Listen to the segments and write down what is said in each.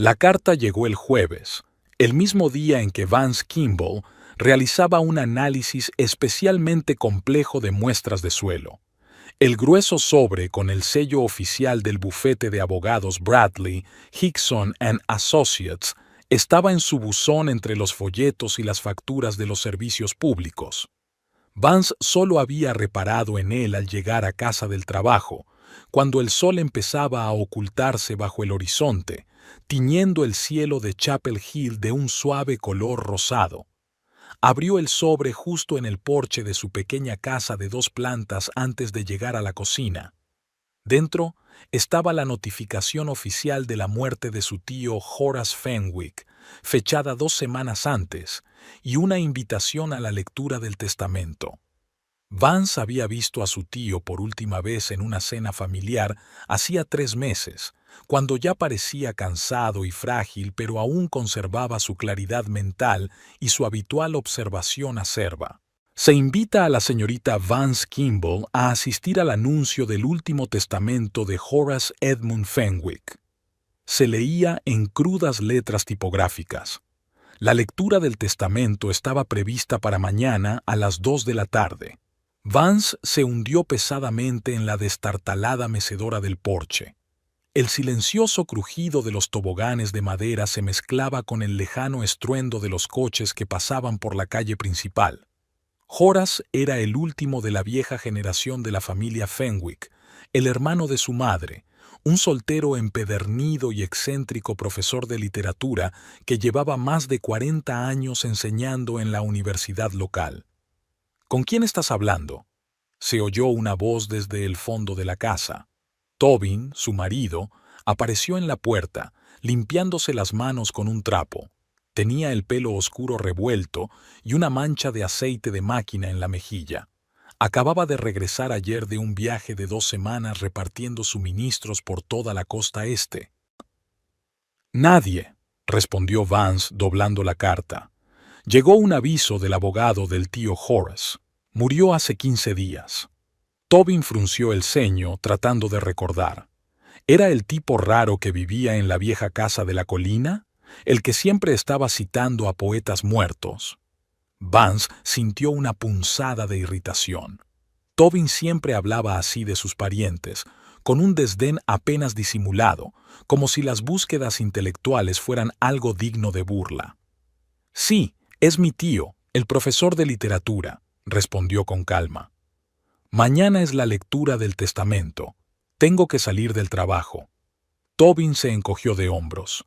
La carta llegó el jueves, el mismo día en que Vance Kimball realizaba un análisis especialmente complejo de muestras de suelo. El grueso sobre con el sello oficial del bufete de abogados Bradley, Hickson and Associates estaba en su buzón entre los folletos y las facturas de los servicios públicos. Vance solo había reparado en él al llegar a casa del trabajo, cuando el sol empezaba a ocultarse bajo el horizonte, tiñendo el cielo de Chapel Hill de un suave color rosado. Abrió el sobre justo en el porche de su pequeña casa de 2 plantas antes de llegar a la cocina. Dentro estaba la notificación oficial de la muerte de su tío Horace Fenwick, fechada 2 semanas antes, y una invitación a la lectura del testamento. Vance había visto a su tío por última vez en una cena familiar hacía 3 meses, cuando ya parecía cansado y frágil, pero aún conservaba su claridad mental y su habitual observación acerba. Se invita a la señorita Vance Kimball a asistir al anuncio del último testamento de Horace Edmund Fenwick. Se leía en crudas letras tipográficas. La lectura del testamento estaba prevista para mañana a las 2 de la tarde. Vance se hundió pesadamente en la destartalada mecedora del porche. El silencioso crujido de los toboganes de madera se mezclaba con el lejano estruendo de los coches que pasaban por la calle principal. Horace era el último de la vieja generación de la familia Fenwick, el hermano de su madre, un soltero empedernido y excéntrico profesor de literatura que llevaba más de 40 años enseñando en la universidad local. ¿Con quién estás hablando?, se oyó una voz desde el fondo de la casa. Tobin, su marido, apareció en la puerta, limpiándose las manos con un trapo. Tenía el pelo oscuro revuelto y una mancha de aceite de máquina en la mejilla. Acababa de regresar ayer de un viaje de 2 semanas repartiendo suministros por toda la costa este. «Nadie», respondió Vance doblando la carta. «Llegó un aviso del abogado del tío Horace. Murió hace 15 días». Tobin frunció el ceño tratando de recordar. ¿Era el tipo raro que vivía en la vieja casa de la colina? ¿El que siempre estaba citando a poetas muertos? Vance sintió una punzada de irritación. Tobin siempre hablaba así de sus parientes, con un desdén apenas disimulado, como si las búsquedas intelectuales fueran algo digno de burla. «Sí, es mi tío, el profesor de literatura», respondió con calma. «Mañana es la lectura del testamento. Tengo que salir del trabajo». Tobin se encogió de hombros.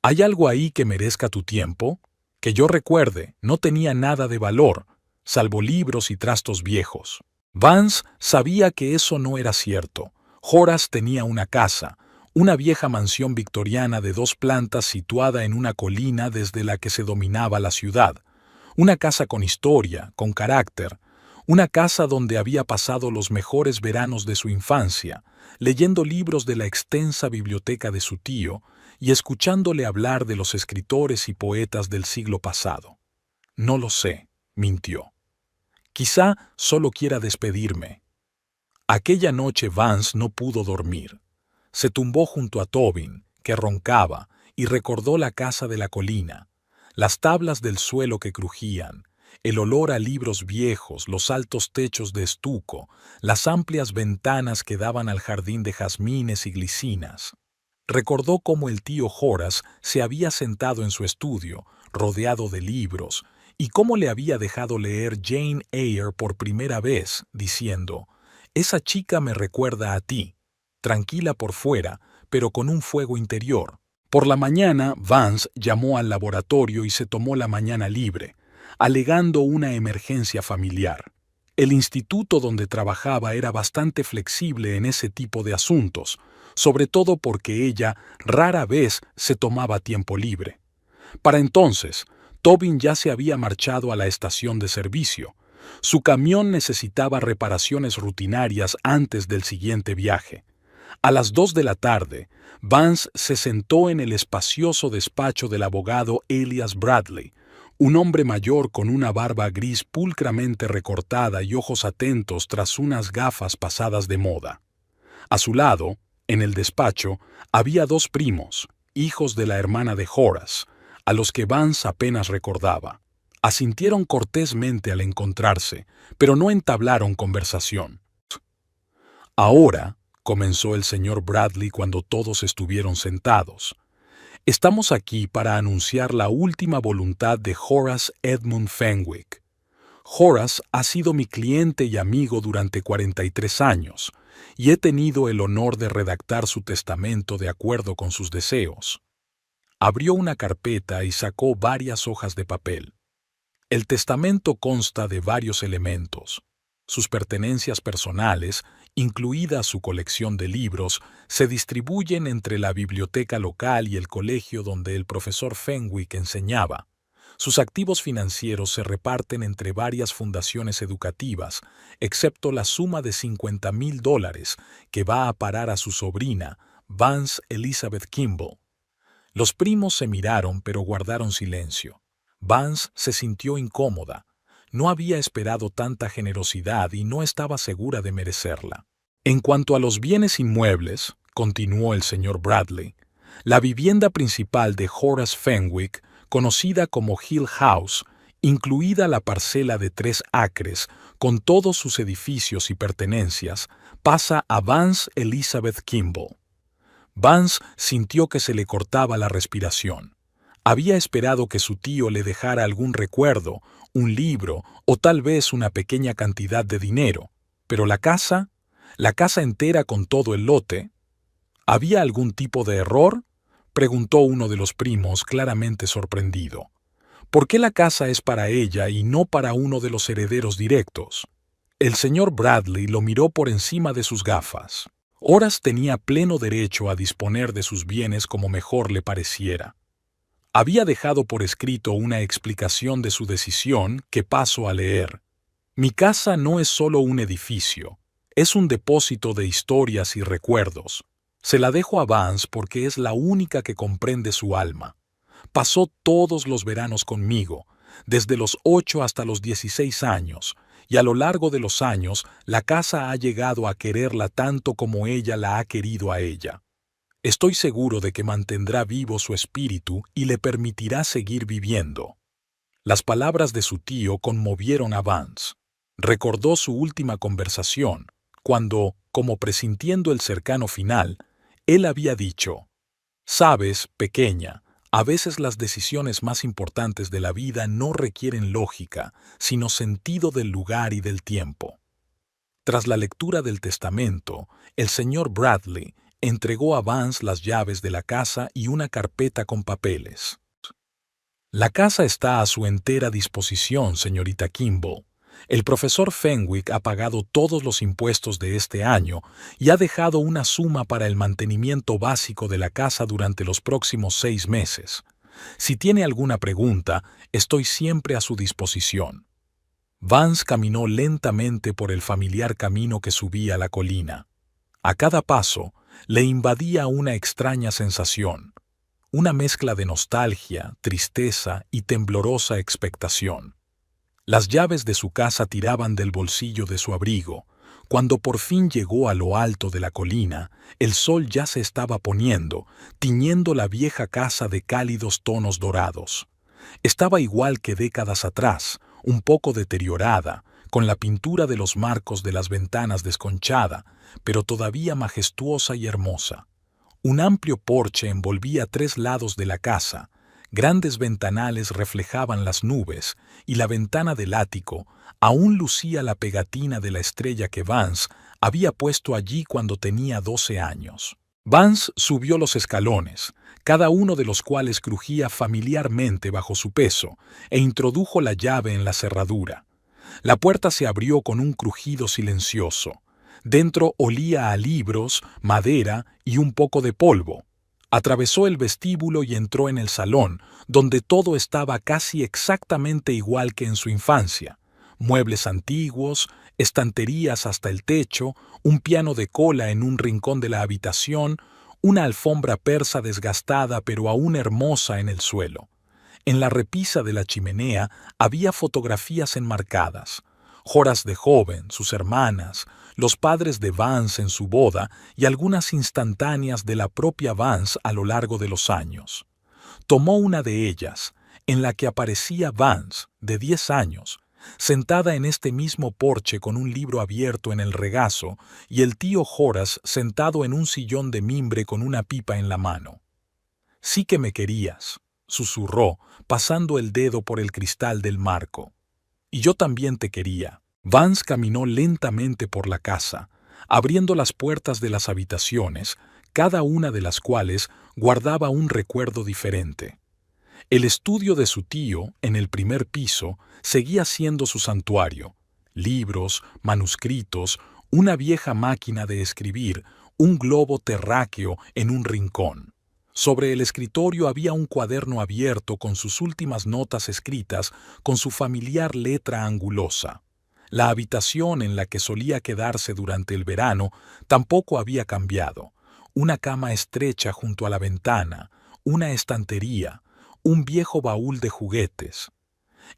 «¿Hay algo ahí que merezca tu tiempo? Que yo recuerde, no tenía nada de valor, salvo libros y trastos viejos». Vance sabía que eso no era cierto. Horace tenía una casa, una vieja mansión victoriana de 2 plantas situada en una colina desde la que se dominaba la ciudad. Una casa con historia, con carácter. Una casa donde había pasado los mejores veranos de su infancia, leyendo libros de la extensa biblioteca de su tío y escuchándole hablar de los escritores y poetas del siglo pasado. «No lo sé», mintió. «Quizá solo quiera despedirme». Aquella noche Vance no pudo dormir. Se tumbó junto a Tobin, que roncaba, y recordó la casa de la colina, las tablas del suelo que crujían, el olor a libros viejos, los altos techos de estuco, las amplias ventanas que daban al jardín de jazmines y glicinas. Recordó cómo el tío Horace se había sentado en su estudio, rodeado de libros, y cómo le había dejado leer Jane Eyre por primera vez, diciendo: «Esa chica me recuerda a ti, tranquila por fuera, pero con un fuego interior». Por la mañana, Vance llamó al laboratorio y se tomó la mañana libre, alegando una emergencia familiar. El instituto donde trabajaba era bastante flexible en ese tipo de asuntos, sobre todo porque ella rara vez se tomaba tiempo libre. Para entonces, Tobin ya se había marchado a la estación de servicio. Su camión necesitaba reparaciones rutinarias antes del siguiente viaje. A las 2 de la tarde, Vance se sentó en el espacioso despacho del abogado Elias Bradley, un hombre mayor con una barba gris pulcramente recortada y ojos atentos tras unas gafas pasadas de moda. A su lado, en el despacho, había 2 primos, hijos de la hermana de Horace, a los que Vance apenas recordaba. Asintieron cortésmente al encontrarse, pero no entablaron conversación. Ahora, comenzó el señor Bradley cuando todos estuvieron sentados, estamos aquí para anunciar la última voluntad de Horace Edmund Fenwick. Horace ha sido mi cliente y amigo durante 43 años, y he tenido el honor de redactar su testamento de acuerdo con sus deseos. Abrió una carpeta y sacó varias hojas de papel. El testamento consta de varios elementos. Sus pertenencias personales, incluida su colección de libros, se distribuyen entre la biblioteca local y el colegio donde el profesor Fenwick enseñaba. Sus activos financieros se reparten entre varias fundaciones educativas, excepto la suma de $50,000 que va a parar a su sobrina, Vance Elizabeth Kimball. Los primos se miraron pero guardaron silencio. Vance se sintió incómoda. No había esperado tanta generosidad y no estaba segura de merecerla. En cuanto a los bienes inmuebles, continuó el señor Bradley, la vivienda principal de Horace Fenwick, conocida como Hill House, incluida la parcela de 3 acres, con todos sus edificios y pertenencias, pasa a Vance Elizabeth Kimball. Vance sintió que se le cortaba la respiración. Había esperado que su tío le dejara algún recuerdo, un libro o tal vez una pequeña cantidad de dinero, pero la casa entera con todo el lote. ¿Había algún tipo de error?, preguntó uno de los primos claramente sorprendido. ¿Por qué la casa es para ella y no para uno de los herederos directos? El señor Bradley lo miró por encima de sus gafas. Horace tenía pleno derecho a disponer de sus bienes como mejor le pareciera. Había dejado por escrito una explicación de su decisión que paso a leer. Mi casa no es solo un edificio, es un depósito de historias y recuerdos. Se la dejo a Vance porque es la única que comprende su alma. Pasó todos los veranos conmigo, desde los 8 hasta los 16 años, y a lo largo de los años la casa ha llegado a quererla tanto como ella la ha querido a ella. Estoy seguro de que mantendrá vivo su espíritu y le permitirá seguir viviendo. Las palabras de su tío conmovieron a Vance. Recordó su última conversación, cuando, como presintiendo el cercano final, él había dicho: «Sabes, pequeña, a veces las decisiones más importantes de la vida no requieren lógica, sino sentido del lugar y del tiempo». Tras la lectura del testamento, el señor Bradley entregó a Vance las llaves de la casa y una carpeta con papeles. «La casa está a su entera disposición, señorita Kimball. El profesor Fenwick ha pagado todos los impuestos de este año y ha dejado una suma para el mantenimiento básico de la casa durante los próximos 6 meses. Si tiene alguna pregunta, estoy siempre a su disposición». Vance caminó lentamente por el familiar camino que subía a la colina. A cada paso, le invadía una extraña sensación, una mezcla de nostalgia, tristeza y temblorosa expectación. Las llaves de su casa tiraban del bolsillo de su abrigo. Cuando por fin llegó a lo alto de la colina, el sol ya se estaba poniendo, tiñendo la vieja casa de cálidos tonos dorados. Estaba igual que décadas atrás, un poco deteriorada, con la pintura de los marcos de las ventanas desconchada, pero todavía majestuosa y hermosa. Un amplio porche envolvía 3 lados de la casa, grandes ventanales reflejaban las nubes, y la ventana del ático aún lucía la pegatina de la estrella que Vance había puesto allí cuando tenía 12 años. Vance subió los escalones, cada uno de los cuales crujía familiarmente bajo su peso, e introdujo la llave en la cerradura. La puerta se abrió con un crujido silencioso. Dentro olía a libros, madera y un poco de polvo. Atravesó el vestíbulo y entró en el salón, donde todo estaba casi exactamente igual que en su infancia. Muebles antiguos, estanterías hasta el techo, un piano de cola en un rincón de la habitación, una alfombra persa desgastada pero aún hermosa en el suelo. En la repisa de la chimenea había fotografías enmarcadas. Horace de joven, sus hermanas, los padres de Vance en su boda y algunas instantáneas de la propia Vance a lo largo de los años. Tomó una de ellas, en la que aparecía Vance, de 10 años, sentada en este mismo porche con un libro abierto en el regazo y el tío Horace sentado en un sillón de mimbre con una pipa en la mano. «Sí que me querías», susurró, pasando el dedo por el cristal del marco. «Y yo también te quería». Vance caminó lentamente por la casa, abriendo las puertas de las habitaciones, cada una de las cuales guardaba un recuerdo diferente. El estudio de su tío, en el primer piso, seguía siendo su santuario. Libros, manuscritos, una vieja máquina de escribir, un globo terráqueo en un rincón. Sobre el escritorio había un cuaderno abierto con sus últimas notas escritas con su familiar letra angulosa. La habitación en la que solía quedarse durante el verano tampoco había cambiado. Una cama estrecha junto a la ventana, una estantería, un viejo baúl de juguetes.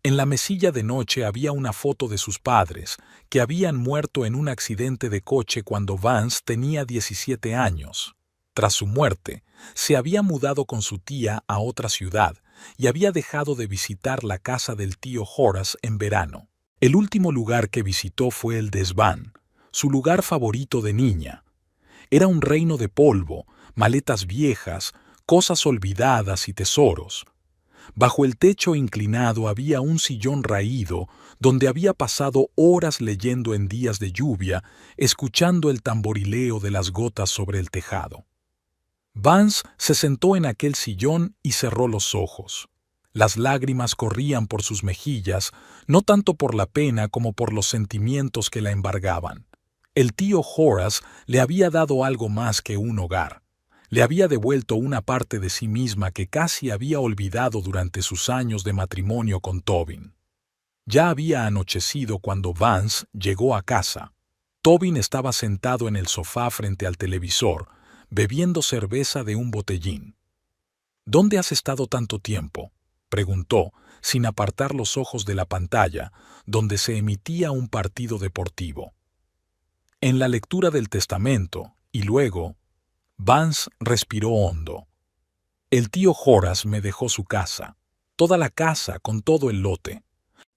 En la mesilla de noche había una foto de sus padres, que habían muerto en un accidente de coche cuando Vance tenía 17 años. Tras su muerte, se había mudado con su tía a otra ciudad y había dejado de visitar la casa del tío Horace en verano. El último lugar que visitó fue el desván, su lugar favorito de niña. Era un reino de polvo, maletas viejas, cosas olvidadas y tesoros. Bajo el techo inclinado había un sillón raído donde había pasado horas leyendo en días de lluvia, escuchando el tamborileo de las gotas sobre el tejado. Vance se sentó en aquel sillón y cerró los ojos. Las lágrimas corrían por sus mejillas, no tanto por la pena como por los sentimientos que la embargaban. El tío Horace le había dado algo más que un hogar. Le había devuelto una parte de sí misma que casi había olvidado durante sus años de matrimonio con Tobin. Ya había anochecido cuando Vance llegó a casa. Tobin estaba sentado en el sofá frente al televisor, bebiendo cerveza de un botellín. «¿Dónde has estado tanto tiempo?», preguntó, sin apartar los ojos de la pantalla, donde se emitía un partido deportivo. «En la lectura del testamento, y luego...». Vance respiró hondo. «El tío Horace me dejó su casa, toda la casa con todo el lote».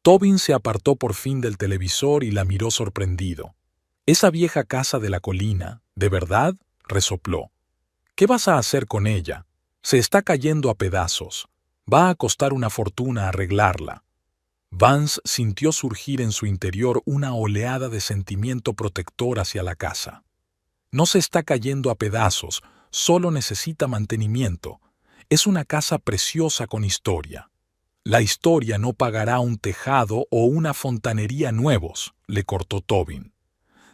Tobin se apartó por fin del televisor y la miró sorprendido. «Esa vieja casa de la colina, ¿de verdad?», resopló. «¿Qué vas a hacer con ella? Se está cayendo a pedazos. Va a costar una fortuna arreglarla». Vance sintió surgir en su interior una oleada de sentimiento protector hacia la casa. «No se está cayendo a pedazos, solo necesita mantenimiento. Es una casa preciosa con historia». «La historia no pagará un tejado o una fontanería nuevos», le cortó Tobin.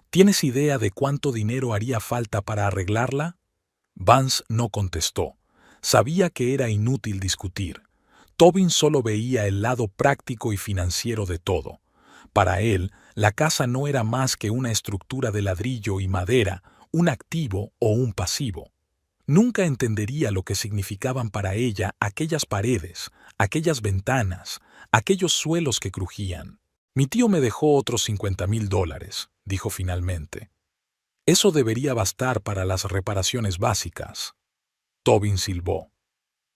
«¿Tienes idea de cuánto dinero haría falta para arreglarla?». Vance no contestó. Sabía que era inútil discutir. Tobin solo veía el lado práctico y financiero de todo. Para él, la casa no era más que una estructura de ladrillo y madera, un activo o un pasivo. Nunca entendería lo que significaban para ella aquellas paredes, aquellas ventanas, aquellos suelos que crujían. «Mi tío me dejó otros $50,000», dijo finalmente. «Eso debería bastar para las reparaciones básicas». Tobin silbó.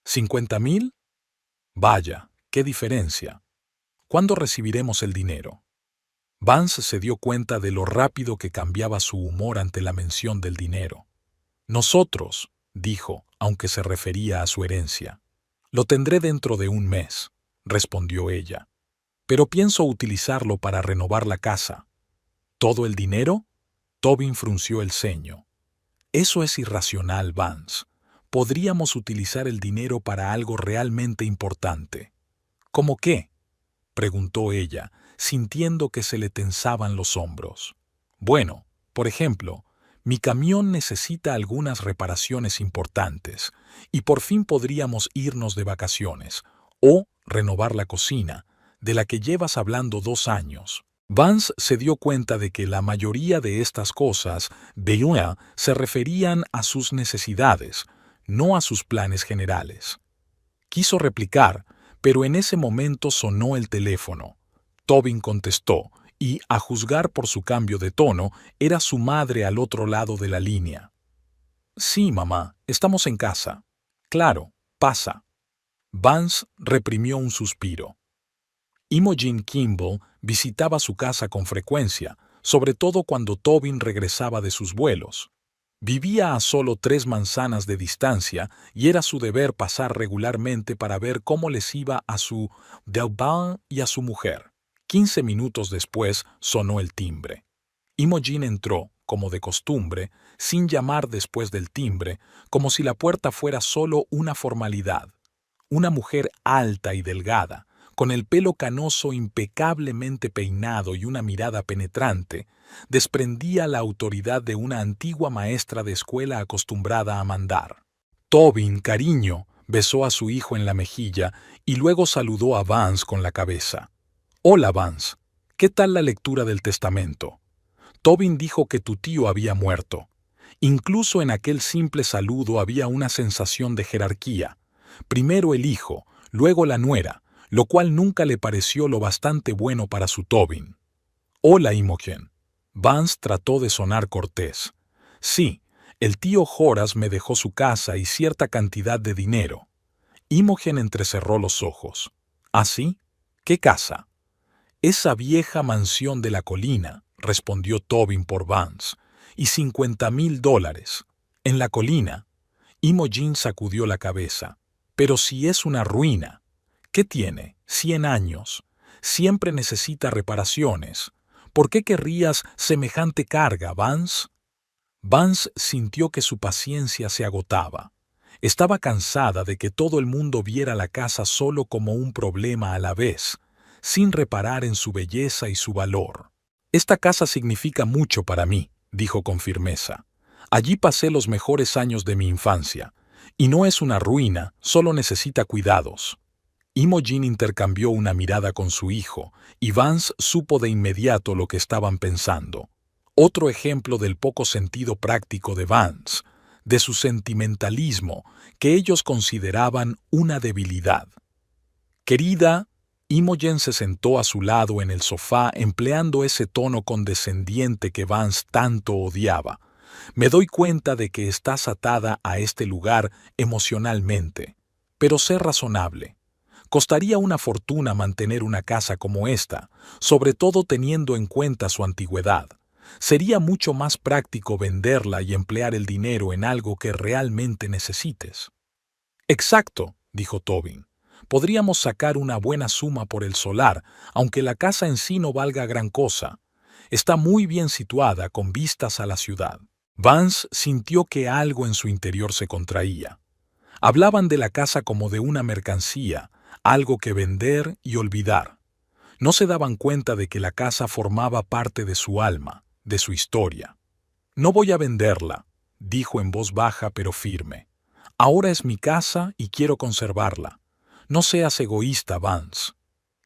«¿50,000? Vaya, qué diferencia. ¿Cuándo recibiremos el dinero?». Vance se dio cuenta de lo rápido que cambiaba su humor ante la mención del dinero. «Nosotros», dijo, aunque se refería a su herencia. «Lo tendré dentro de un mes», respondió ella. «Pero pienso utilizarlo para renovar la casa». «¿Todo el dinero?». Tobin frunció el ceño. «Eso es irracional, Vance. Podríamos utilizar el dinero para algo realmente importante». «¿Cómo qué?», preguntó ella, sintiendo que se le tensaban los hombros. «Bueno, por ejemplo, mi camión necesita algunas reparaciones importantes, y por fin podríamos irnos de vacaciones, o renovar la cocina, de la que llevas hablando 2 años». Vance se dio cuenta de que la mayoría de estas cosas se referían a sus necesidades, no a sus planes generales. Quiso replicar, pero en ese momento sonó el teléfono. Tobin contestó, y, a juzgar por su cambio de tono, era su madre al otro lado de la línea. «Sí, mamá, estamos en casa». «Claro, pasa». Vance reprimió un suspiro. Imogen Kimball visitaba su casa con frecuencia, sobre todo cuando Tobin regresaba de sus vuelos. Vivía a solo 3 manzanas de distancia y era su deber pasar regularmente para ver cómo les iba a su Delban y a su mujer. 15 minutos después sonó el timbre. Imogen entró, como de costumbre, sin llamar después del timbre, como si la puerta fuera solo una formalidad. Una mujer alta y delgada, con el pelo canoso impecablemente peinado y una mirada penetrante, desprendía la autoridad de una antigua maestra de escuela acostumbrada a mandar. «Tobin, cariño», besó a su hijo en la mejilla y luego saludó a Vance con la cabeza. «Hola, Vance. ¿Qué tal la lectura del testamento?» Tobin dijo que tu tío había muerto. Incluso en aquel simple saludo había una sensación de jerarquía. Primero el hijo, luego la nuera, lo cual nunca le pareció lo bastante bueno para su Tobin. «Hola, Imogen». Vance trató de sonar cortés. «Sí, el tío Horace me dejó su casa y cierta cantidad de dinero». Imogen entrecerró los ojos. «¿Ah, sí? ¿Qué casa?» «Esa vieja mansión de la colina», respondió Tobin por Vance, «y $50,000. ¿En la colina?» Imogen sacudió la cabeza. «Pero si es una ruina. ¿Qué tiene? 100 años. Siempre necesita reparaciones. ¿Por qué querrías semejante carga, Vance?» Vance sintió que su paciencia se agotaba. Estaba cansada de que todo el mundo viera la casa solo como un problema a la vez, sin reparar en su belleza y su valor. «Esta casa significa mucho para mí», dijo con firmeza. «Allí pasé los mejores años de mi infancia. Y no es una ruina, solo necesita cuidados». Imogen intercambió una mirada con su hijo, y Vance supo de inmediato lo que estaban pensando. Otro ejemplo del poco sentido práctico de Vance, de su sentimentalismo, que ellos consideraban una debilidad. «Querida», Imogen se sentó a su lado en el sofá empleando ese tono condescendiente que Vance tanto odiaba. «Me doy cuenta de que estás atada a este lugar emocionalmente, pero sé razonable. Costaría una fortuna mantener una casa como esta, sobre todo teniendo en cuenta su antigüedad. Sería mucho más práctico venderla y emplear el dinero en algo que realmente necesites». «Exacto», dijo Tobin. «Podríamos sacar una buena suma por el solar, aunque la casa en sí no valga gran cosa. Está muy bien situada con vistas a la ciudad». Vance sintió que algo en su interior se contraía. Hablaban de la casa como de una mercancía, algo que vender y olvidar. No se daban cuenta de que la casa formaba parte de su alma, de su historia. «No voy a venderla», dijo en voz baja pero firme. «Ahora es mi casa y quiero conservarla. No seas egoísta, Vance».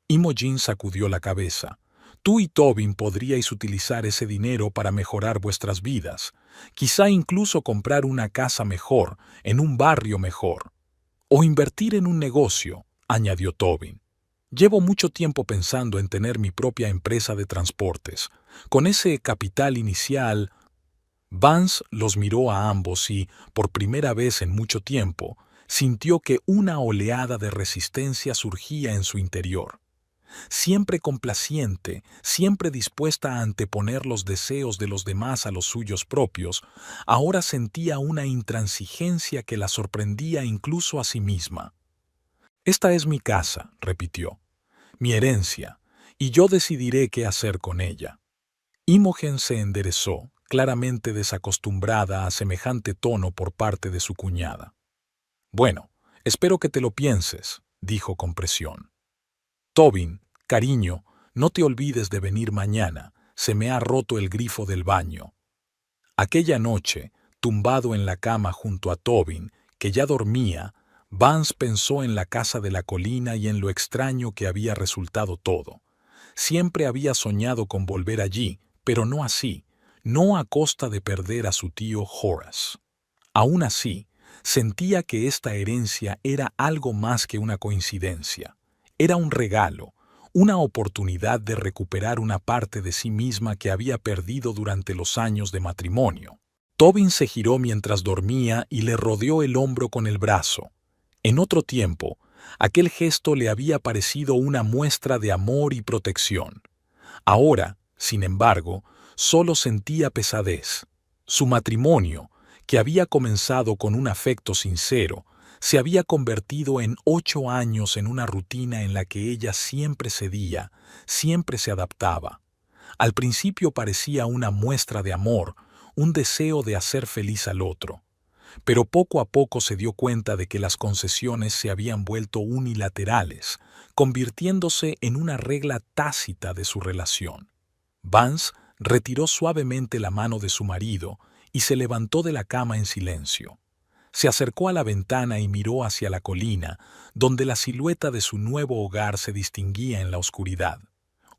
Imogen sacudió la cabeza. «Tú y Tobin podríais utilizar ese dinero para mejorar vuestras vidas, quizá incluso comprar una casa mejor, en un barrio mejor. O invertir en un negocio», añadió Tobin. «Llevo mucho tiempo pensando en tener mi propia empresa de transportes. Con ese capital inicial...» Vance los miró a ambos y, por primera vez en mucho tiempo, sintió que una oleada de resistencia surgía en su interior. Siempre complaciente, siempre dispuesta a anteponer los deseos de los demás a los suyos propios, ahora sentía una intransigencia que la sorprendía incluso a sí misma. «Esta es mi casa», repitió, «mi herencia, y yo decidiré qué hacer con ella». Imogen se enderezó, claramente desacostumbrada a semejante tono por parte de su cuñada. «Bueno, espero que te lo pienses», dijo con presión. «Tobin, cariño, no te olvides de venir mañana, se me ha roto el grifo del baño». Aquella noche, tumbado en la cama junto a Tobin, que ya dormía, Vance pensó en la casa de la colina y en lo extraño que había resultado todo. Siempre había soñado con volver allí, pero no así, no a costa de perder a su tío Horace. Aún así, sentía que esta herencia era algo más que una coincidencia. Era un regalo, una oportunidad de recuperar una parte de sí misma que había perdido durante los años de matrimonio. Tobin se giró mientras dormía y le rodeó el hombro con el brazo. En otro tiempo, aquel gesto le había parecido una muestra de amor y protección. Ahora, sin embargo, solo sentía pesadez. Su matrimonio, que había comenzado con un afecto sincero, se había convertido en 8 años en una rutina en la que ella siempre cedía, siempre se adaptaba. Al principio parecía una muestra de amor, un deseo de hacer feliz al otro. Pero poco a poco se dio cuenta de que las concesiones se habían vuelto unilaterales, convirtiéndose en una regla tácita de su relación. Vance retiró suavemente la mano de su marido y se levantó de la cama en silencio. Se acercó a la ventana y miró hacia la colina, donde la silueta de su nuevo hogar se distinguía en la oscuridad.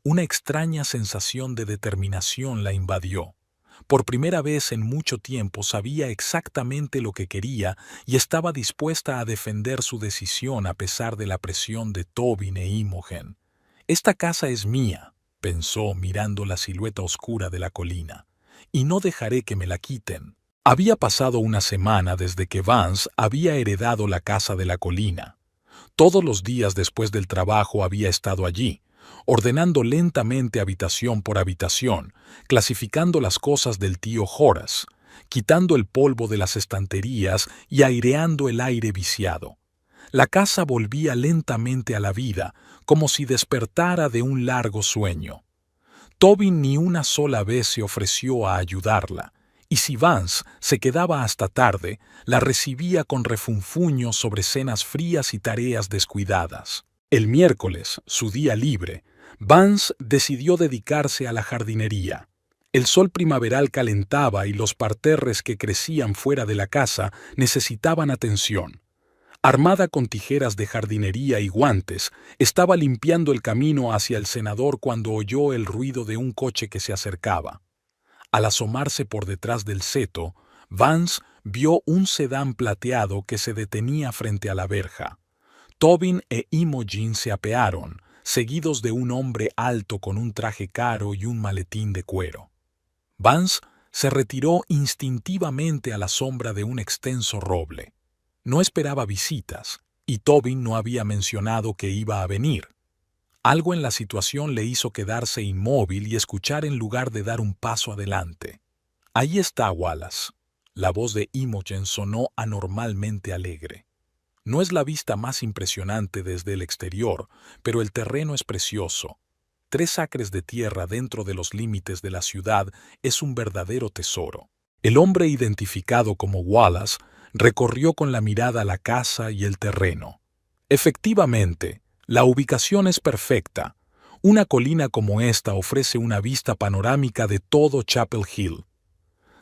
Una extraña sensación de determinación la invadió. Por primera vez en mucho tiempo sabía exactamente lo que quería y estaba dispuesta a defender su decisión a pesar de la presión de Tobin e Imogen. «Esta casa es mía», pensó mirando la silueta oscura de la colina, «y no dejaré que me la quiten». Había pasado una semana desde que Vance había heredado la casa de la colina. Todos los días después del trabajo había estado allí, ordenando lentamente habitación por habitación, clasificando las cosas del tío Horace, quitando el polvo de las estanterías y aireando el aire viciado. La casa volvía lentamente a la vida, como si despertara de un largo sueño. Tobin ni una sola vez se ofreció a ayudarla, y si Vance se quedaba hasta tarde, la recibía con refunfuños sobre cenas frías y tareas descuidadas. El miércoles, su día libre, Vance decidió dedicarse a la jardinería. El sol primaveral calentaba y los parterres que crecían fuera de la casa necesitaban atención. Armada con tijeras de jardinería y guantes, estaba limpiando el camino hacia el cenador cuando oyó el ruido de un coche que se acercaba. Al asomarse por detrás del seto, Vance vio un sedán plateado que se detenía frente a la verja. Tobin e Imogen se apearon, seguidos de un hombre alto con un traje caro y un maletín de cuero. Vance se retiró instintivamente a la sombra de un extenso roble. No esperaba visitas, y Tobin no había mencionado que iba a venir. Algo en la situación le hizo quedarse inmóvil y escuchar en lugar de dar un paso adelante. «Ahí está Wallace». La voz de Imogen sonó anormalmente alegre. No es la vista más impresionante desde el exterior, pero el terreno es precioso. 3 acres de tierra dentro de los límites de la ciudad es un verdadero tesoro. El hombre identificado como Wallace recorrió con la mirada la casa y el terreno. Efectivamente, la ubicación es perfecta. Una colina como esta ofrece una vista panorámica de todo Chapel Hill.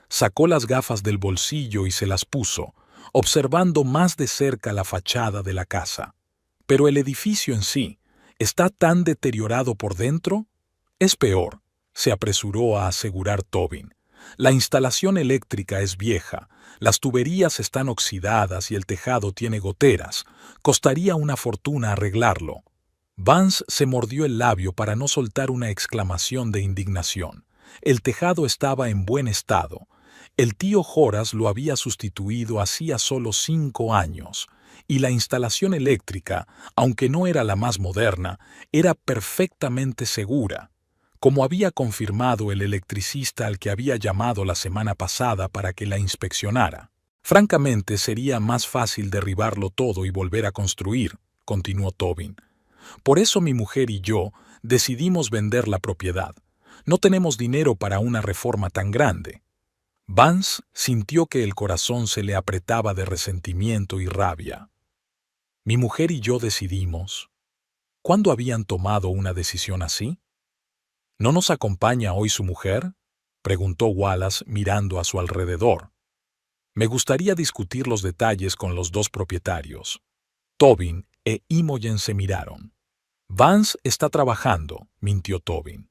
Sacó las gafas del bolsillo y se las puso, observando más de cerca la fachada de la casa. Pero el edificio en sí, ¿está tan deteriorado por dentro? Es peor, se apresuró a asegurar Tobin. La instalación eléctrica es vieja, las tuberías están oxidadas y el tejado tiene goteras. Costaría una fortuna arreglarlo. Vance se mordió el labio para no soltar una exclamación de indignación. El tejado estaba en buen estado. El tío Horace lo había sustituido hacía solo 5 años, y la instalación eléctrica, aunque no era la más moderna, era perfectamente segura, como había confirmado el electricista al que había llamado la semana pasada para que la inspeccionara. Francamente, sería más fácil derribarlo todo y volver a construir, continuó Tobin. Por eso mi mujer y yo decidimos vender la propiedad. No tenemos dinero para una reforma tan grande. Vance sintió que el corazón se le apretaba de resentimiento y rabia. Mi mujer y yo decidimos. ¿Cuándo habían tomado una decisión así? ¿No nos acompaña hoy su mujer?, preguntó Wallace mirando a su alrededor. Me gustaría discutir los detalles con los 2 propietarios. Tobin e Imogen se miraron. Vance está trabajando, mintió Tobin.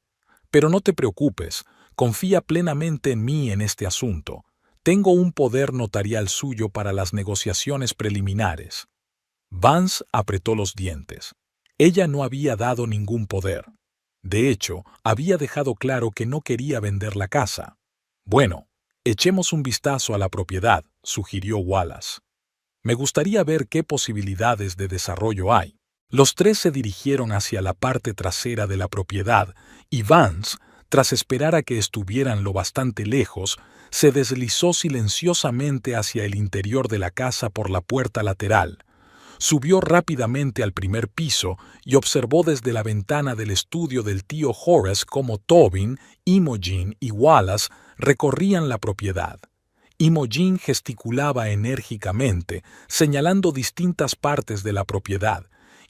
Pero no te preocupes, confía plenamente en mí en este asunto. Tengo un poder notarial suyo para las negociaciones preliminares. Vance apretó los dientes. Ella no había dado ningún poder. De hecho, había dejado claro que no quería vender la casa. Bueno, echemos un vistazo a la propiedad, sugirió Wallace. Me gustaría ver qué posibilidades de desarrollo hay. Los tres se dirigieron hacia la parte trasera de la propiedad y Vance, tras esperar a que estuvieran lo bastante lejos, se deslizó silenciosamente hacia el interior de la casa por la puerta lateral. Subió rápidamente al primer piso y observó desde la ventana del estudio del tío Horace cómo Tobin, Imogen y Wallace recorrían la propiedad. Imogen gesticulaba enérgicamente, señalando distintas partes de la propiedad,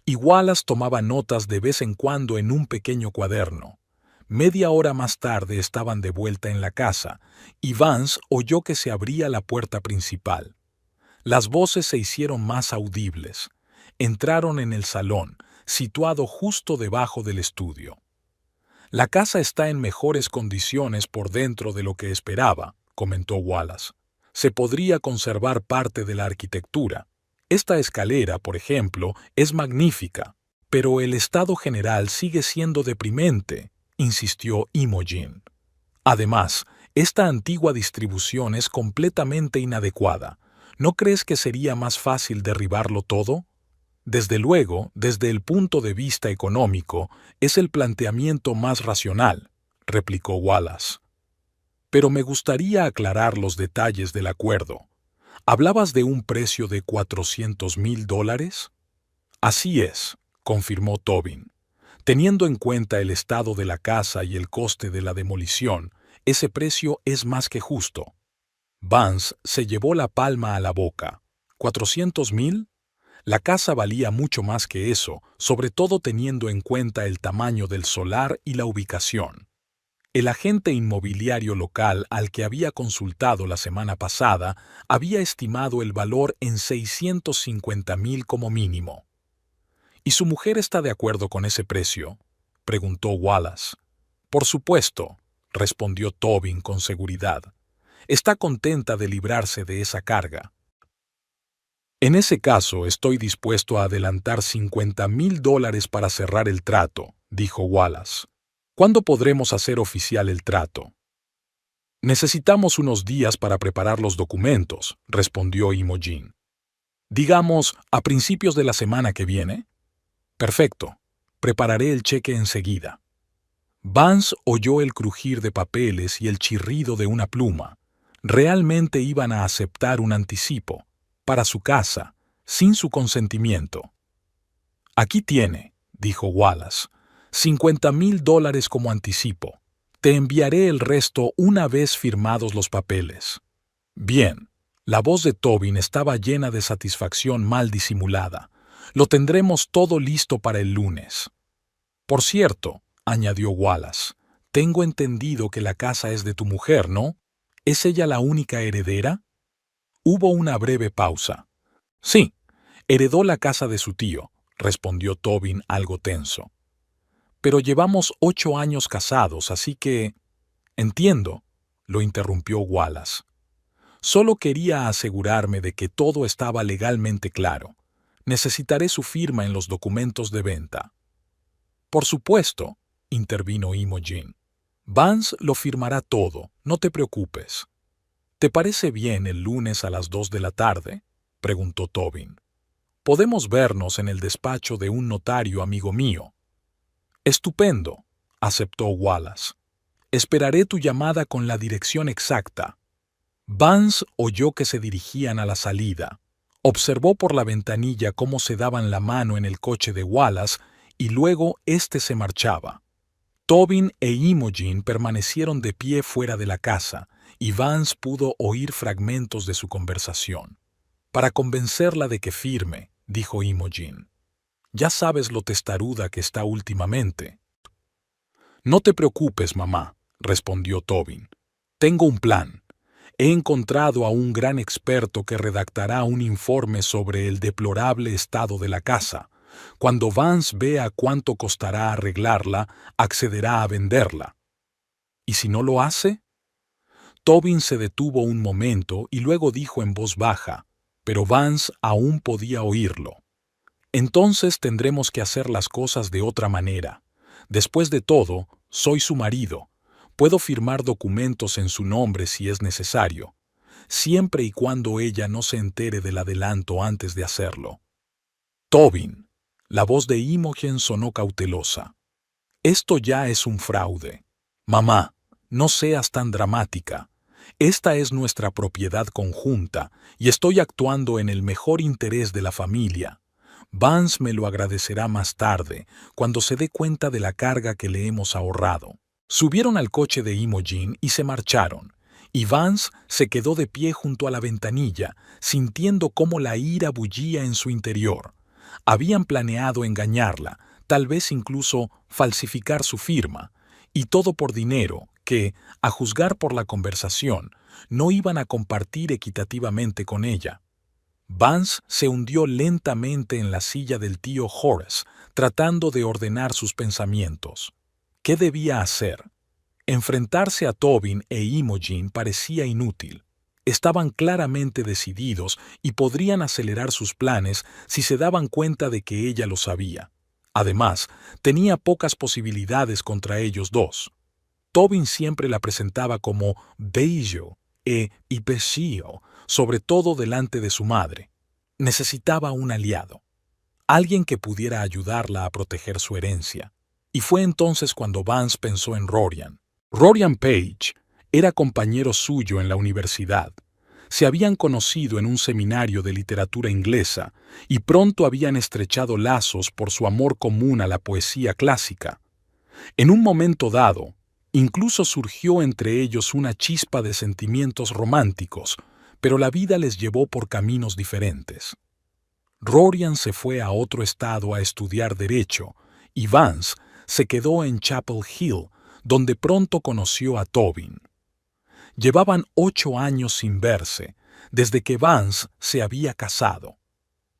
y Wallace tomaba notas de vez en cuando en un pequeño cuaderno. Media hora más tarde estaban de vuelta en la casa, y Vance oyó que se abría la puerta principal. Las voces se hicieron más audibles. Entraron en el salón, situado justo debajo del estudio. La casa está en mejores condiciones por dentro de lo que esperaba, comentó Wallace. Se podría conservar parte de la arquitectura. Esta escalera, por ejemplo, es magnífica, pero el estado general sigue siendo deprimente, insistió Imogen. Además, esta antigua distribución es completamente inadecuada. ¿No crees que sería más fácil derribarlo todo? Desde luego, desde el punto de vista económico, es el planteamiento más racional, replicó Wallace. Pero me gustaría aclarar los detalles del acuerdo. ¿Hablabas de un precio de $400,000? Así es, confirmó Tobin. Teniendo en cuenta el estado de la casa y el coste de la demolición, ese precio es más que justo. Vance se llevó la palma a la boca. ¿400,000? La casa valía mucho más que eso, sobre todo teniendo en cuenta el tamaño del solar y la ubicación. El agente inmobiliario local al que había consultado la semana pasada había estimado el valor en 650,000 como mínimo. ¿Y su mujer está de acuerdo con ese precio?, preguntó Wallace. Por supuesto, respondió Tobin con seguridad. Está contenta de librarse de esa carga. En ese caso, estoy dispuesto a adelantar $50,000 para cerrar el trato, dijo Wallace. ¿Cuándo podremos hacer oficial el trato? Necesitamos unos días para preparar los documentos, respondió Imogen. Digamos, a principios de la semana que viene. Perfecto. Prepararé el cheque enseguida. Vance oyó el crujir de papeles y el chirrido de una pluma. Realmente iban a aceptar un anticipo, para su casa, sin su consentimiento. Aquí tiene, dijo Wallace, $50,000 como anticipo. Te enviaré el resto una vez firmados los papeles. Bien, la voz de Tobin estaba llena de satisfacción mal disimulada. Lo tendremos todo listo para el lunes. Por cierto, añadió Wallace, tengo entendido que la casa es de tu mujer, ¿no? ¿Es ella la única heredera? Hubo una breve pausa. Sí, heredó la casa de su tío, respondió Tobin algo tenso. Pero llevamos 8 años casados, así que... Entiendo, lo interrumpió Wallace. Solo quería asegurarme de que todo estaba legalmente claro. Necesitaré su firma en los documentos de venta. Por supuesto, intervino Imogen. Vance lo firmará todo, no te preocupes. ¿Te parece bien el lunes a las 2 de la tarde? Preguntó Tobin. Podemos vernos en el despacho de un notario amigo mío. Estupendo, aceptó Wallace. Esperaré tu llamada con la dirección exacta. Vance oyó que se dirigían a la salida. Observó por la ventanilla cómo se daban la mano en el coche de Wallace y luego éste se marchaba. Tobin e Imogen permanecieron de pie fuera de la casa y Vance pudo oír fragmentos de su conversación. Para convencerla de que firme, dijo Imogen. Ya sabes lo testaruda que está últimamente. No te preocupes, mamá, respondió Tobin. Tengo un plan. He encontrado a un gran experto que redactará un informe sobre el deplorable estado de la casa. Cuando Vance vea cuánto costará arreglarla, accederá a venderla. ¿Y si no lo hace? Tobin se detuvo un momento y luego dijo en voz baja, pero Vance aún podía oírlo. Entonces tendremos que hacer las cosas de otra manera. Después de todo, soy su marido. Puedo firmar documentos en su nombre si es necesario, siempre y cuando ella no se entere del adelanto antes de hacerlo. Tobin. La voz de Imogen sonó cautelosa. Esto ya es un fraude. Mamá, no seas tan dramática. Esta es nuestra propiedad conjunta y estoy actuando en el mejor interés de la familia. Vance me lo agradecerá más tarde, cuando se dé cuenta de la carga que le hemos ahorrado. Subieron al coche de Imogen y se marcharon, y Vance se quedó de pie junto a la ventanilla, sintiendo cómo la ira bullía en su interior. Habían planeado engañarla, tal vez incluso falsificar su firma, y todo por dinero que, a juzgar por la conversación, no iban a compartir equitativamente con ella. Vance se hundió lentamente en la silla del tío Horace, tratando de ordenar sus pensamientos. ¿Qué debía hacer? Enfrentarse a Tobin e Imogen parecía inútil. Estaban claramente decididos y podrían acelerar sus planes si se daban cuenta de que ella lo sabía. Además, tenía pocas posibilidades contra ellos dos. Tobin siempre la presentaba como bello e imbécil, sobre todo delante de su madre. Necesitaba un aliado, alguien que pudiera ayudarla a proteger su herencia. Y fue entonces cuando Vance pensó en Rorian. Rorian Page era compañero suyo en la universidad. Se habían conocido en un seminario de literatura inglesa y pronto habían estrechado lazos por su amor común a la poesía clásica. En un momento dado, incluso surgió entre ellos una chispa de sentimientos románticos, pero la vida les llevó por caminos diferentes. Rorian se fue a otro estado a estudiar Derecho y Vance se quedó en Chapel Hill, donde pronto conoció a Tobin. Llevaban 8 años sin verse, desde que Vance se había casado.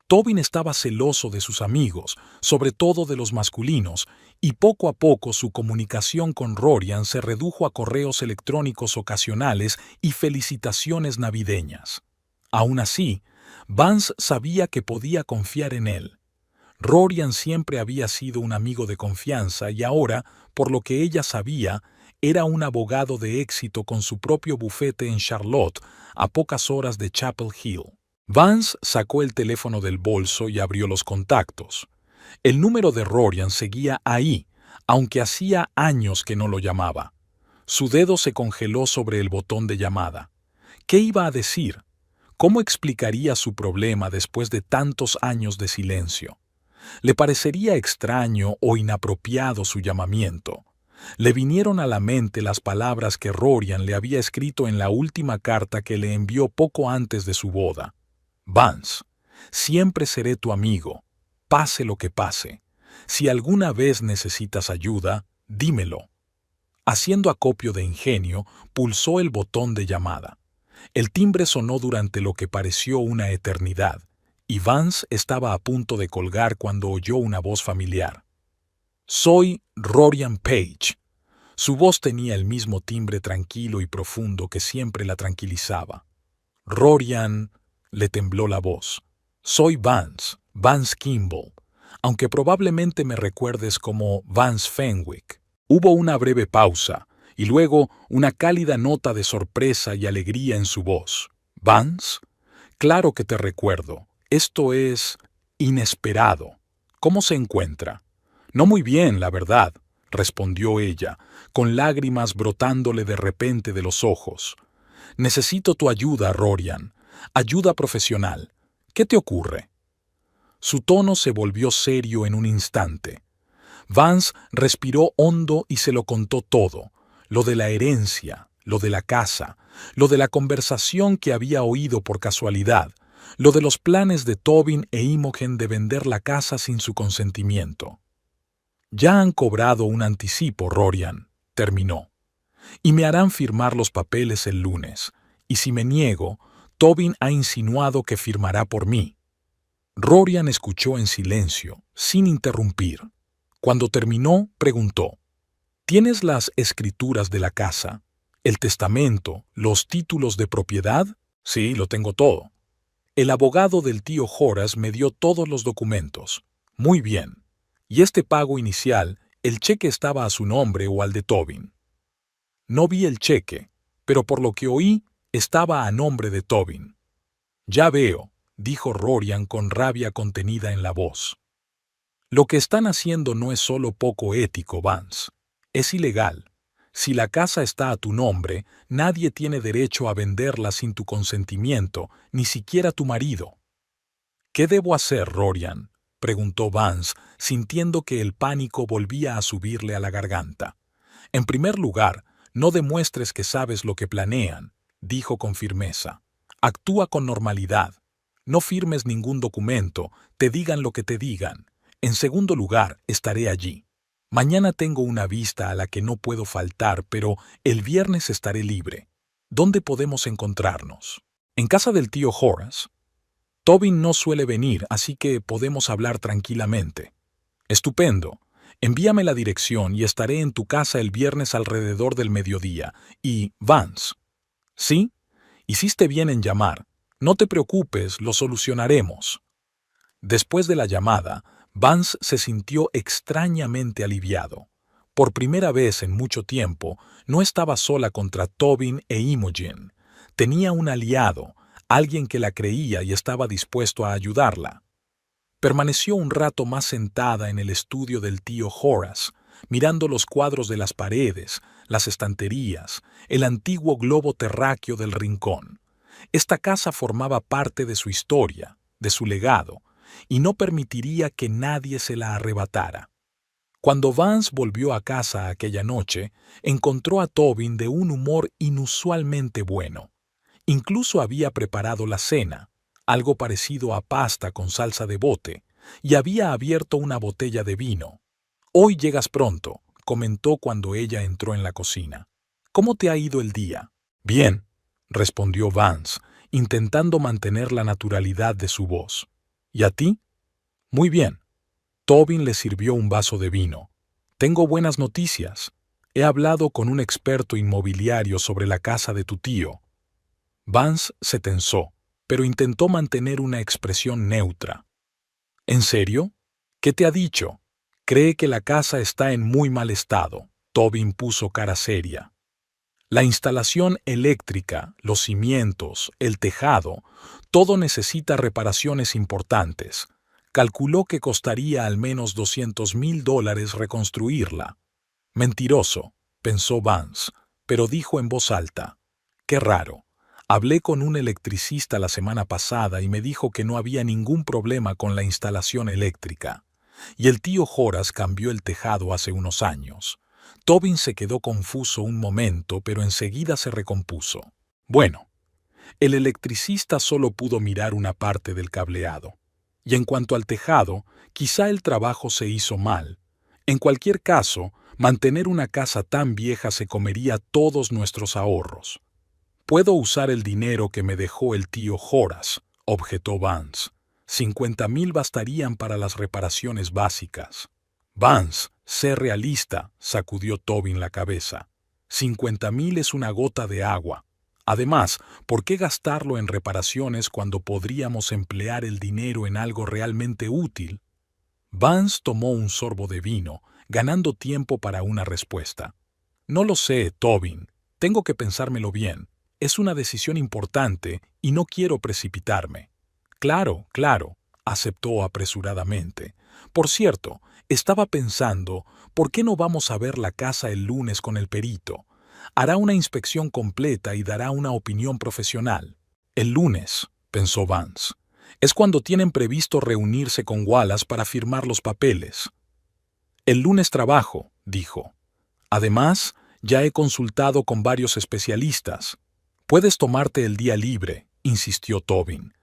Tobin estaba celoso de sus amigos, sobre todo de los masculinos, y poco a poco su comunicación con Rorian se redujo a correos electrónicos ocasionales y felicitaciones navideñas. Aún así, Vance sabía que podía confiar en él. Rorian siempre había sido un amigo de confianza y ahora, por lo que ella sabía, era un abogado de éxito con su propio bufete en Charlotte, a pocas horas de Chapel Hill. Vance sacó el teléfono del bolso y abrió los contactos. El número de Rorian seguía ahí, aunque hacía años que no lo llamaba. Su dedo se congeló sobre el botón de llamada. ¿Qué iba a decir? ¿Cómo explicaría su problema después de tantos años de silencio? Le parecería extraño o inapropiado su llamamiento. Le vinieron a la mente las palabras que Rorian le había escrito en la última carta que le envió poco antes de su boda. Vance, siempre seré tu amigo, pase lo que pase. Si alguna vez necesitas ayuda, dímelo. Haciendo acopio de ingenio, pulsó el botón de llamada. El timbre sonó durante lo que pareció una eternidad, y Vance estaba a punto de colgar cuando oyó una voz familiar. «Soy Rorian Page». Su voz tenía el mismo timbre tranquilo y profundo que siempre la tranquilizaba. «Rorian», le tembló la voz. «Soy Vance, Vance Kimball, aunque probablemente me recuerdes como Vance Fenwick». Hubo una breve pausa, y luego una cálida nota de sorpresa y alegría en su voz. «¿Vance? Claro que te recuerdo. Esto es inesperado. ¿Cómo se encuentra?» «No muy bien, la verdad», respondió ella, con lágrimas brotándole de repente de los ojos. «Necesito tu ayuda, Rorian. Ayuda profesional. ¿Qué te ocurre?» Su tono se volvió serio en un instante. Vance respiró hondo y se lo contó todo, lo de la herencia, lo de la casa, lo de la conversación que había oído por casualidad, lo de los planes de Tobin e Imogen de vender la casa sin su consentimiento. «Ya han cobrado un anticipo, Rorian», terminó, «y me harán firmar los papeles el lunes, y si me niego, Tobin ha insinuado que firmará por mí». Rorian escuchó en silencio, sin interrumpir. Cuando terminó, preguntó, «¿Tienes las escrituras de la casa? ¿El testamento? ¿Los títulos de propiedad?» «Sí, lo tengo todo». El abogado del tío Horace me dio todos los documentos. Muy bien. ¿Y este pago inicial, el cheque estaba a su nombre o al de Tobin? No vi el cheque, pero por lo que oí, estaba a nombre de Tobin. Ya veo, dijo Rorian con rabia contenida en la voz. Lo que están haciendo no es solo poco ético, Vance. Es ilegal. Si la casa está a tu nombre, nadie tiene derecho a venderla sin tu consentimiento, ni siquiera tu marido. ¿Qué debo hacer, Rorian?, preguntó Vance, sintiendo que el pánico volvía a subirle a la garganta. En primer lugar, no demuestres que sabes lo que planean, dijo con firmeza. Actúa con normalidad. No firmes ningún documento, te digan lo que te digan. En segundo lugar, estaré allí. Mañana tengo una vista a la que no puedo faltar, pero el viernes estaré libre. ¿Dónde podemos encontrarnos? En casa del tío Horace. Tobin no suele venir, así que podemos hablar tranquilamente. Estupendo. Envíame la dirección y estaré en tu casa el viernes alrededor del mediodía. Y, Vance. ¿Sí? Hiciste bien en llamar. No te preocupes, lo solucionaremos. Después de la llamada, Vance se sintió extrañamente aliviado. Por primera vez en mucho tiempo, no estaba sola contra Tobin e Imogen. Tenía un aliado, alguien que la creía y estaba dispuesto a ayudarla. Permaneció un rato más sentada en el estudio del tío Horace, mirando los cuadros de las paredes, las estanterías, el antiguo globo terráqueo del rincón. Esta casa formaba parte de su historia, de su legado, y no permitiría que nadie se la arrebatara. Cuando Vance volvió a casa aquella noche, encontró a Tobin de un humor inusualmente bueno. Incluso había preparado la cena, algo parecido a pasta con salsa de bote, y había abierto una botella de vino. «Hoy llegas pronto», comentó cuando ella entró en la cocina. «¿Cómo te ha ido el día?» «Bien», respondió Vance, intentando mantener la naturalidad de su voz. «¿Y a ti?» «Muy bien». Tobin le sirvió un vaso de vino. «Tengo buenas noticias. He hablado con un experto inmobiliario sobre la casa de tu tío». Vance se tensó, pero intentó mantener una expresión neutra. ¿En serio? ¿Qué te ha dicho? Cree que la casa está en muy mal estado. Tobin puso cara seria. La instalación eléctrica, los cimientos, el tejado, todo necesita reparaciones importantes. Calculó que costaría al menos $200,000 reconstruirla. Mentiroso, pensó Vance, pero dijo en voz alta. Qué raro. Hablé con un electricista la semana pasada y me dijo que no había ningún problema con la instalación eléctrica. Y el tío Horace cambió el tejado hace unos años. Tobin se quedó confuso un momento, pero enseguida se recompuso. Bueno, el electricista solo pudo mirar una parte del cableado. Y en cuanto al tejado, quizá el trabajo se hizo mal. En cualquier caso, mantener una casa tan vieja se comería todos nuestros ahorros. «Puedo usar el dinero que me dejó el tío Horace», objetó Vance. $50,000 bastarían para las reparaciones básicas. «Vance, sé realista», sacudió Tobin la cabeza. $50,000 es una gota de agua. Además, ¿por qué gastarlo en reparaciones cuando podríamos emplear el dinero en algo realmente útil? Vance tomó un sorbo de vino, ganando tiempo para una respuesta. «No lo sé, Tobin. Tengo que pensármelo bien. Es una decisión importante y no quiero precipitarme». «Claro, claro», aceptó apresuradamente. «Por cierto, estaba pensando, ¿por qué no vamos a ver la casa el lunes con el perito? Hará una inspección completa y dará una opinión profesional». «El lunes», pensó Vance. «Es cuando tienen previsto reunirse con Wallace para firmar los papeles». «El lunes trabajo», dijo. «Además, ya he consultado con varios especialistas». «Puedes tomarte el día libre», insistió Tobin.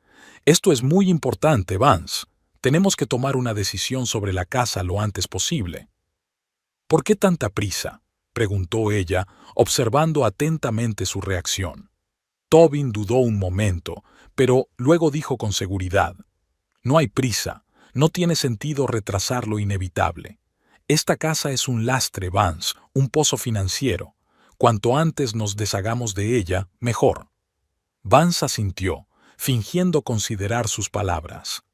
«Esto es muy importante, Vance. Tenemos que tomar una decisión sobre la casa lo antes posible». «¿Por qué tanta prisa?», preguntó ella, observando atentamente su reacción. Tobin dudó un momento, pero luego dijo con seguridad. «No hay prisa. No tiene sentido retrasar lo inevitable. Esta casa es un lastre, Vance, un pozo financiero. Cuanto antes nos deshagamos de ella, mejor». Vance asintió, fingiendo considerar sus palabras.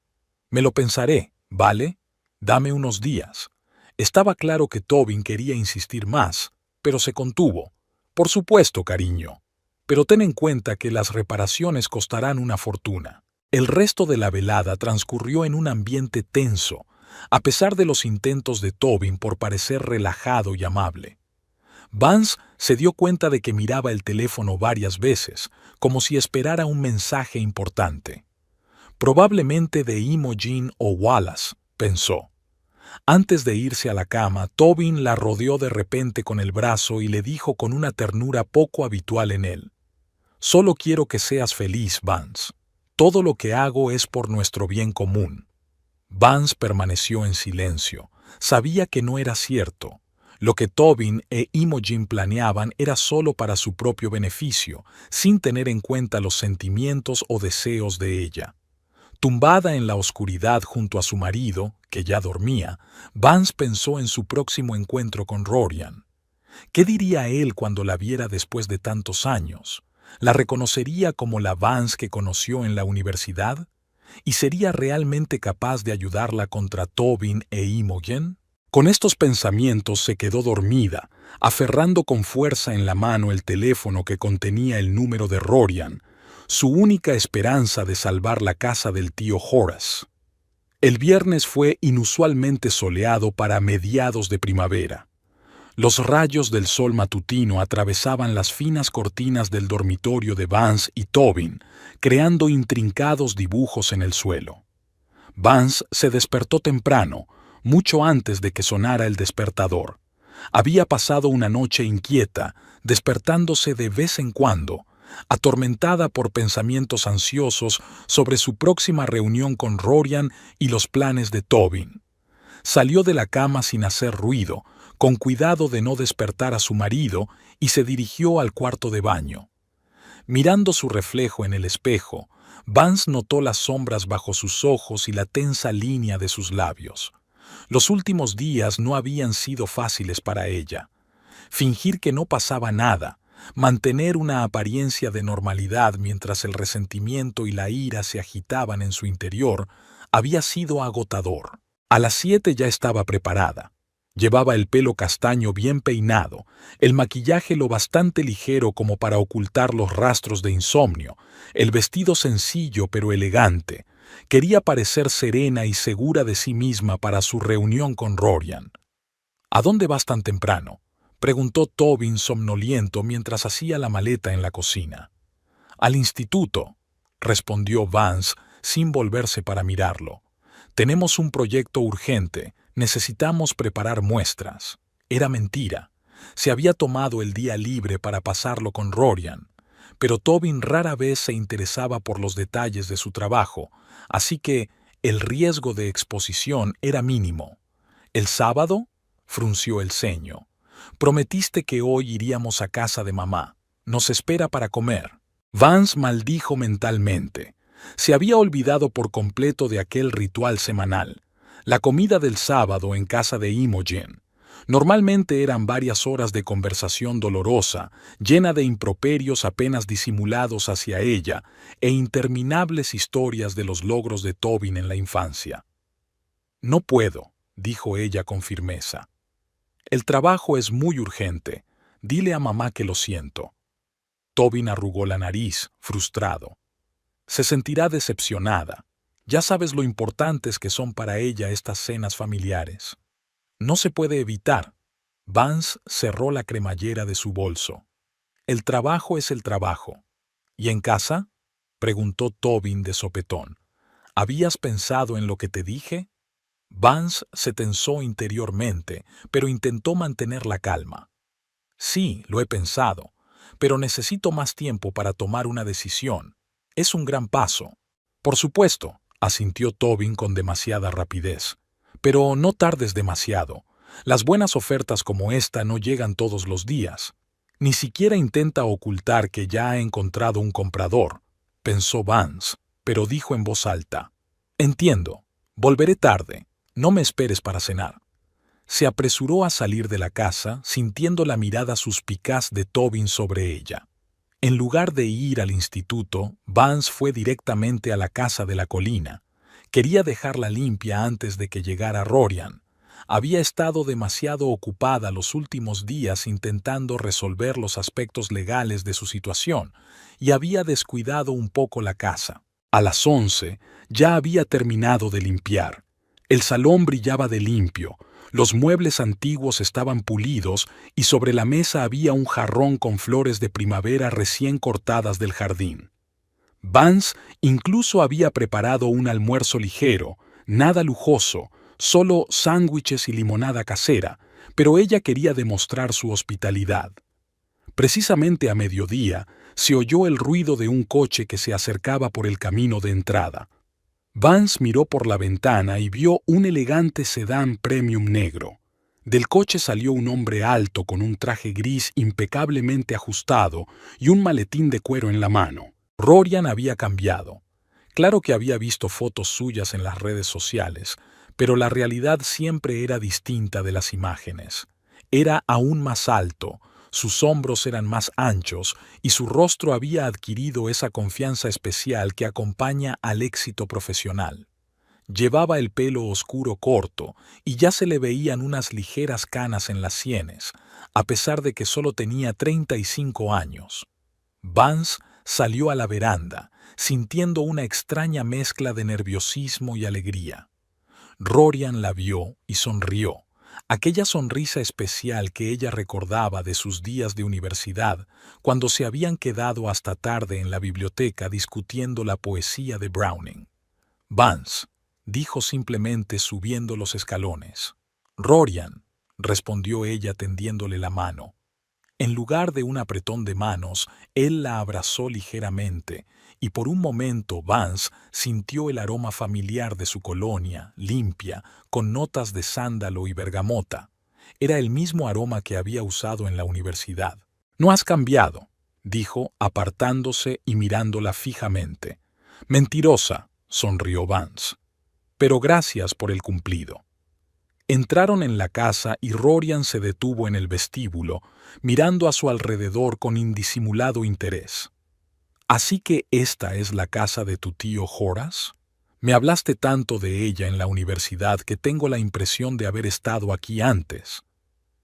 «Me lo pensaré, ¿vale?», Dame unos días. Estaba claro que Tobin quería insistir más, pero se contuvo. Por supuesto, cariño. Pero ten en cuenta que las reparaciones costarán una fortuna. El resto de la velada transcurrió en un ambiente tenso, a pesar de los intentos de Tobin por parecer relajado y amable. Vance se dio cuenta de que miraba el teléfono varias veces, como si esperara un mensaje importante. Probablemente de Imogen o Wallace, pensó. Antes de irse a la cama, Tobin la rodeó de repente con el brazo y le dijo con una ternura poco habitual en él: «Solo quiero que seas feliz, Vance. Todo lo que hago es por nuestro bien común». Vance permaneció en silencio. Sabía que no era cierto. Lo que Tobin e Imogen planeaban era solo para su propio beneficio, sin tener en cuenta los sentimientos o deseos de ella. Tumbada en la oscuridad junto a su marido, que ya dormía, Vance pensó en su próximo encuentro con Rorian. ¿Qué diría él cuando la viera después de tantos años? ¿La reconocería como la Vance que conoció en la universidad? ¿Y sería realmente capaz de ayudarla contra Tobin e Imogen? Con estos pensamientos se quedó dormida, aferrando con fuerza en la mano el teléfono que contenía el número de Rorian, su única esperanza de salvar la casa del tío Horace. El viernes fue inusualmente soleado para mediados de primavera. Los rayos del sol matutino atravesaban las finas cortinas del dormitorio de Vance y Tobin, creando intrincados dibujos en el suelo. Vance se despertó temprano, mucho antes de que sonara el despertador. Había pasado una noche inquieta, despertándose de vez en cuando, atormentada por pensamientos ansiosos sobre su próxima reunión con Rorian y los planes de Tobin. Salió de la cama sin hacer ruido, con cuidado de no despertar a su marido, y se dirigió al cuarto de baño. Mirando su reflejo en el espejo, Vance notó las sombras bajo sus ojos y la tensa línea de sus labios. Los últimos días no habían sido fáciles para ella. Fingir que no pasaba nada, mantener una apariencia de normalidad mientras el resentimiento y la ira se agitaban en su interior, había sido agotador. A las 7 ya estaba preparada. Llevaba el pelo castaño bien peinado, el maquillaje lo bastante ligero como para ocultar los rastros de insomnio, el vestido sencillo pero elegante. Quería parecer serena y segura de sí misma para su reunión con Rorian. «¿A dónde vas tan temprano?», preguntó Tobin somnoliento mientras hacía la maleta en la cocina. «Al instituto», respondió Vance sin volverse para mirarlo. «Tenemos un proyecto urgente, necesitamos preparar muestras». Era mentira. Se había tomado el día libre para pasarlo con Rorian, pero Tobin rara vez se interesaba por los detalles de su trabajo, así que el riesgo de exposición era mínimo. «¿El sábado?», frunció el ceño. «Prometiste que hoy iríamos a casa de mamá. Nos espera para comer». Vance maldijo mentalmente. Se había olvidado por completo de aquel ritual semanal, la comida del sábado en casa de Imogen. Normalmente eran varias horas de conversación dolorosa, llena de improperios apenas disimulados hacia ella e interminables historias de los logros de Tobin en la infancia. «No puedo», dijo ella con firmeza. «El trabajo es muy urgente. Dile a mamá que lo siento». Tobin arrugó la nariz, frustrado. Se sentirá decepcionada. Ya sabes lo importantes que son para ella estas cenas familiares. No se puede evitar. Vance cerró la cremallera de su bolso. «El trabajo es el trabajo». «¿Y en casa?», preguntó Tobin de sopetón. «¿Habías pensado en lo que te dije?». Vance se tensó interiormente, pero intentó mantener la calma. «Sí, lo he pensado, pero necesito más tiempo para tomar una decisión. Es un gran paso». «Por supuesto», asintió Tobin con demasiada rapidez. «Pero no tardes demasiado. Las buenas ofertas como esta no llegan todos los días. Ni siquiera intenta ocultar que ya ha encontrado un comprador», pensó Vance, pero dijo en voz alta: «Entiendo. Volveré tarde. No me esperes para cenar». Se apresuró a salir de la casa, sintiendo la mirada suspicaz de Tobin sobre ella. En lugar de ir al instituto, Vance fue directamente a la casa de la colina. Quería dejarla limpia antes de que llegara Rorian. Había estado demasiado ocupada los últimos días intentando resolver los aspectos legales de su situación y había descuidado un poco la casa. A las 11 ya había terminado de limpiar. El salón brillaba de limpio, los muebles antiguos estaban pulidos y sobre la mesa había un jarrón con flores de primavera recién cortadas del jardín. Vance incluso había preparado un almuerzo ligero, nada lujoso, solo sándwiches y limonada casera, pero ella quería demostrar su hospitalidad. Precisamente a mediodía se oyó el ruido de un coche que se acercaba por el camino de entrada. Vance miró por la ventana y vio un elegante sedán premium negro. Del coche salió un hombre alto con un traje gris impecablemente ajustado y un maletín de cuero en la mano. Rorian había cambiado. Claro que había visto fotos suyas en las redes sociales, pero la realidad siempre era distinta de las imágenes. Era aún más alto, sus hombros eran más anchos y su rostro había adquirido esa confianza especial que acompaña al éxito profesional. Llevaba el pelo oscuro corto y ya se le veían unas ligeras canas en las sienes, a pesar de que solo tenía 35 años. Vance salió a la veranda, sintiendo una extraña mezcla de nerviosismo y alegría. Rorian la vio y sonrió, aquella sonrisa especial que ella recordaba de sus días de universidad, cuando se habían quedado hasta tarde en la biblioteca discutiendo la poesía de Browning. «Vance», dijo simplemente subiendo los escalones. «Rorian», respondió ella tendiéndole la mano. En lugar de un apretón de manos, él la abrazó ligeramente, y por un momento Vance sintió el aroma familiar de su colonia, limpia, con notas de sándalo y bergamota. Era el mismo aroma que había usado en la universidad. «No has cambiado», dijo, apartándose y mirándola fijamente. «Mentirosa», sonrió Vance. «Pero gracias por el cumplido». Entraron en la casa y Rorian se detuvo en el vestíbulo, mirando a su alrededor con indisimulado interés. «¿Así que esta es la casa de tu tío Horace? Me hablaste tanto de ella en la universidad que tengo la impresión de haber estado aquí antes».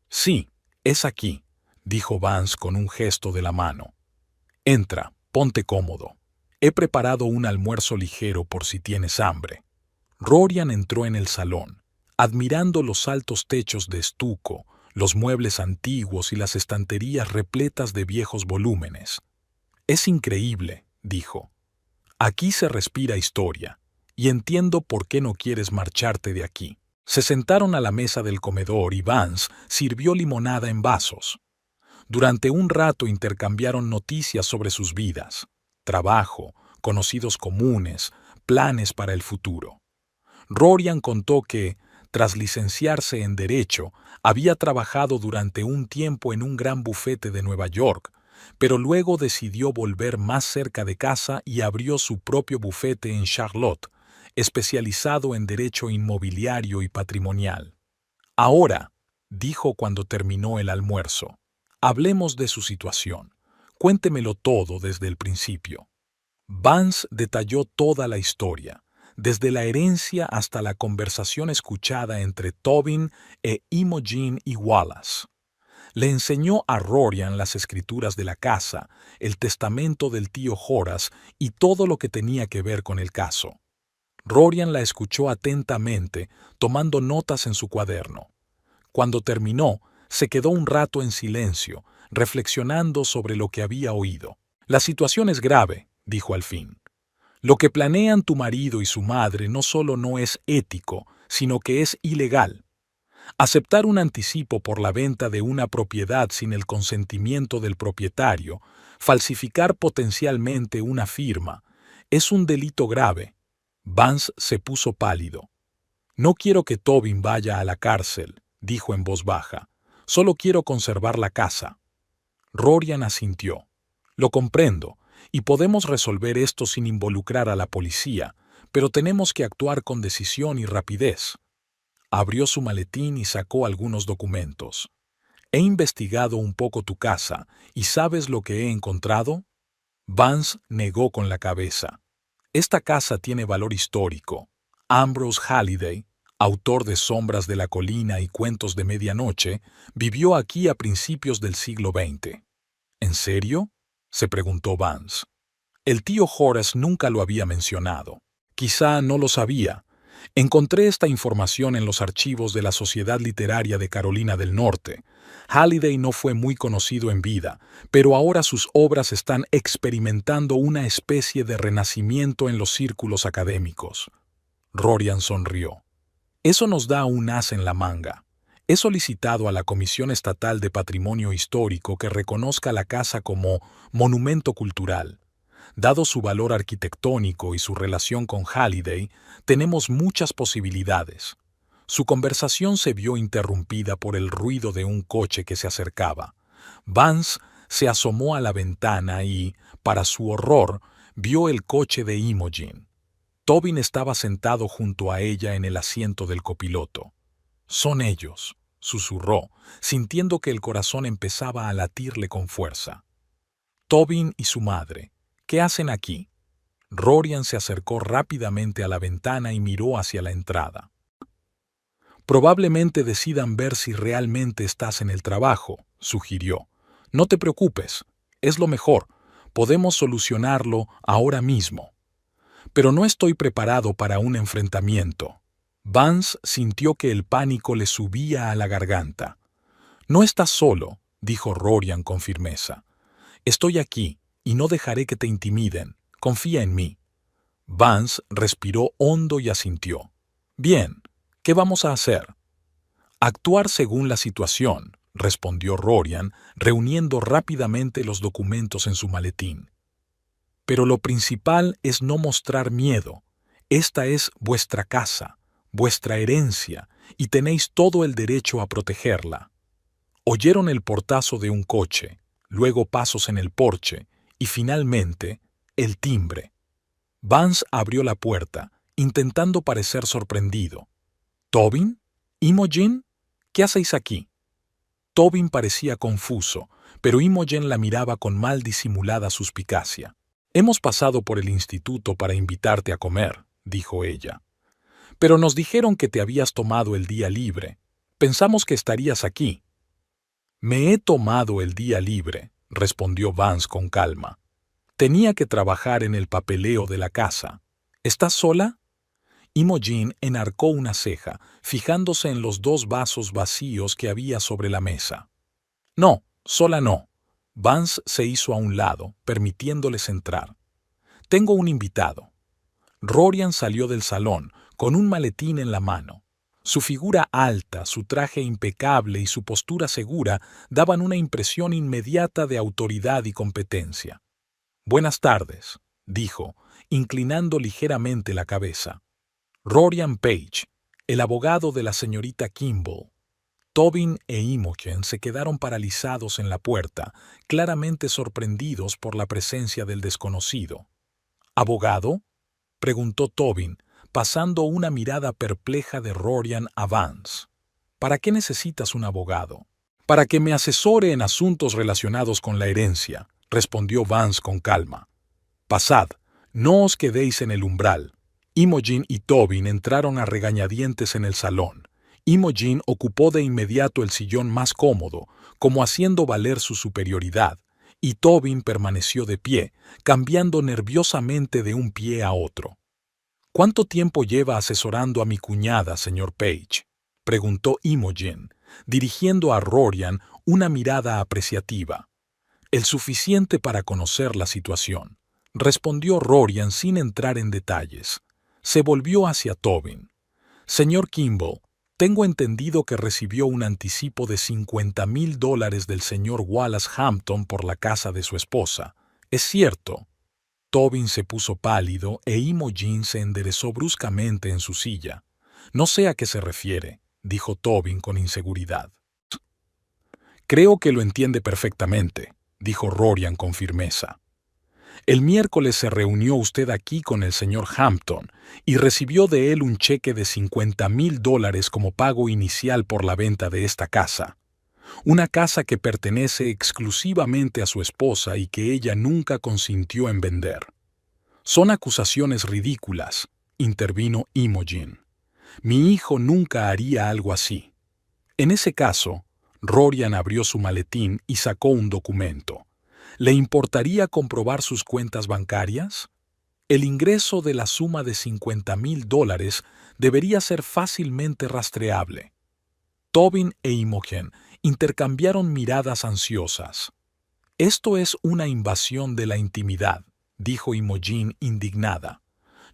«Sí, es aquí», dijo Vance con un gesto de la mano. «Entra, ponte cómodo. He preparado un almuerzo ligero por si tienes hambre». Rorian entró en el salón, admirando los altos techos de estuco, los muebles antiguos y las estanterías repletas de viejos volúmenes. «Es increíble», dijo. «Aquí se respira historia, y entiendo por qué no quieres marcharte de aquí». Se sentaron a la mesa del comedor y Vance sirvió limonada en vasos. Durante un rato intercambiaron noticias sobre sus vidas, trabajo, conocidos comunes, planes para el futuro. Rorian contó que, tras licenciarse en Derecho, había trabajado durante un tiempo en un gran bufete de Nueva York, pero luego decidió volver más cerca de casa y abrió su propio bufete en Charlotte, especializado en derecho inmobiliario y patrimonial. «Ahora», dijo cuando terminó el almuerzo, «hablemos de su situación. Cuéntemelo todo desde el principio». Vance detalló toda la historia, desde la herencia hasta la conversación escuchada entre Tobin e Imogen y Wallace. Le enseñó a Rorian las escrituras de la casa, el testamento del tío Horace y todo lo que tenía que ver con el caso. Rorian la escuchó atentamente, tomando notas en su cuaderno. Cuando terminó, se quedó un rato en silencio, reflexionando sobre lo que había oído. «La situación es grave», dijo al fin. «Lo que planean tu marido y su madre no solo no es ético, sino que es ilegal. Aceptar un anticipo por la venta de una propiedad sin el consentimiento del propietario, falsificar potencialmente una firma, es un delito grave». Vance se puso pálido. «No quiero que Tobin vaya a la cárcel», dijo en voz baja. «Solo quiero conservar la casa». Rorian asintió. «Lo comprendo, y podemos resolver esto sin involucrar a la policía, pero tenemos que actuar con decisión y rapidez». Abrió su maletín y sacó algunos documentos. «He investigado un poco tu casa, ¿y sabes lo que he encontrado?». Vance negó con la cabeza. «Esta casa tiene valor histórico. Ambrose Halliday, autor de Sombras de la Colina y Cuentos de Medianoche, vivió aquí a principios del siglo XX. ¿En serio?, se preguntó Vance. El tío Horace nunca lo había mencionado. Quizá no lo sabía. Encontré esta información en los archivos de la Sociedad Literaria de Carolina del Norte. Halliday no fue muy conocido en vida, pero ahora sus obras están experimentando una especie de renacimiento en los círculos académicos. Rorian sonrió. Eso nos da un as en la manga. He solicitado a la Comisión Estatal de Patrimonio Histórico que reconozca la casa como monumento cultural. Dado su valor arquitectónico y su relación con Halliday, tenemos muchas posibilidades. Su conversación se vio interrumpida por el ruido de un coche que se acercaba. Vance se asomó a la ventana y, para su horror, vio el coche de Imogen. Tobin estaba sentado junto a ella en el asiento del copiloto. «Son ellos», susurró, sintiendo que el corazón empezaba a latirle con fuerza. «Tobin y su madre. ¿Qué hacen aquí?» Rorian se acercó rápidamente a la ventana y miró hacia la entrada. «Probablemente decidan ver si realmente estás en el trabajo», sugirió. «No te preocupes, es lo mejor. Podemos solucionarlo ahora mismo». «Pero no estoy preparado para un enfrentamiento». Vance sintió que el pánico le subía a la garganta. «No estás solo», dijo Rorian con firmeza. «Estoy aquí y no dejaré que te intimiden. Confía en mí». Vance respiró hondo y asintió. «Bien, ¿qué vamos a hacer?» «Actuar según la situación», respondió Rorian, reuniendo rápidamente los documentos en su maletín. «Pero lo principal es no mostrar miedo. Esta es vuestra casa, vuestra herencia, y tenéis todo el derecho a protegerla». Oyeron el portazo de un coche, luego pasos en el porche, y finalmente, el timbre. Vance abrió la puerta, intentando parecer sorprendido. «¿Tobin? ¿Imogen? ¿Qué hacéis aquí?» Tobin parecía confuso, pero Imogen la miraba con mal disimulada suspicacia. «Hemos pasado por el instituto para invitarte a comer», dijo ella. «Pero nos dijeron que te habías tomado el día libre. Pensamos que estarías aquí». «Me he tomado el día libre», respondió Vance con calma. «Tenía que trabajar en el papeleo de la casa. ¿Estás sola?» Imogen enarcó una ceja, fijándose en los 2 vasos vacíos que había sobre la mesa. «No, sola no». Vance se hizo a un lado, permitiéndoles entrar. «Tengo un invitado». Rorian salió del salón, con un maletín en la mano. Su figura alta, su traje impecable y su postura segura daban una impresión inmediata de autoridad y competencia. «Buenas tardes», dijo, inclinando ligeramente la cabeza. «Rorian Page, el abogado de la señorita Kimball». Tobin e Imogen se quedaron paralizados en la puerta, claramente sorprendidos por la presencia del desconocido. «¿Abogado?», preguntó Tobin, pasando una mirada perpleja de Rorian a Vance. «¿Para qué necesitas un abogado?» «Para que me asesore en asuntos relacionados con la herencia», respondió Vance con calma. «Pasad, no os quedéis en el umbral». Imogen y Tobin entraron a regañadientes en el salón. Imogen ocupó de inmediato el sillón más cómodo, como haciendo valer su superioridad, y Tobin permaneció de pie, cambiando nerviosamente de un pie a otro. «¿Cuánto tiempo lleva asesorando a mi cuñada, señor Page?», preguntó Imogen, dirigiendo a Rorian una mirada apreciativa. «El suficiente para conocer la situación», respondió Rorian sin entrar en detalles. Se volvió hacia Tobin. «Señor Kimball, tengo entendido que recibió un anticipo de $50,000 del señor Wallace Hampton por la casa de su esposa. ¿Es cierto?» Tobin se puso pálido e Imogen se enderezó bruscamente en su silla. «No sé a qué se refiere», dijo Tobin con inseguridad. «Creo que lo entiende perfectamente», dijo Rorian con firmeza. «El miércoles se reunió usted aquí con el señor Hampton y recibió de él un cheque de $50,000 como pago inicial por la venta de esta casa. Una casa que pertenece exclusivamente a su esposa y que ella nunca consintió en vender. Son acusaciones ridículas, intervino Imogen. Mi hijo nunca haría algo así. En ese caso, Rorian abrió su maletín y sacó un documento. ¿Le importaría comprobar sus cuentas bancarias? El ingreso de la suma de $50,000 debería ser fácilmente rastreable. Tobin e Imogen intercambiaron miradas ansiosas. Esto es una invasión de la intimidad, dijo Imogen indignada.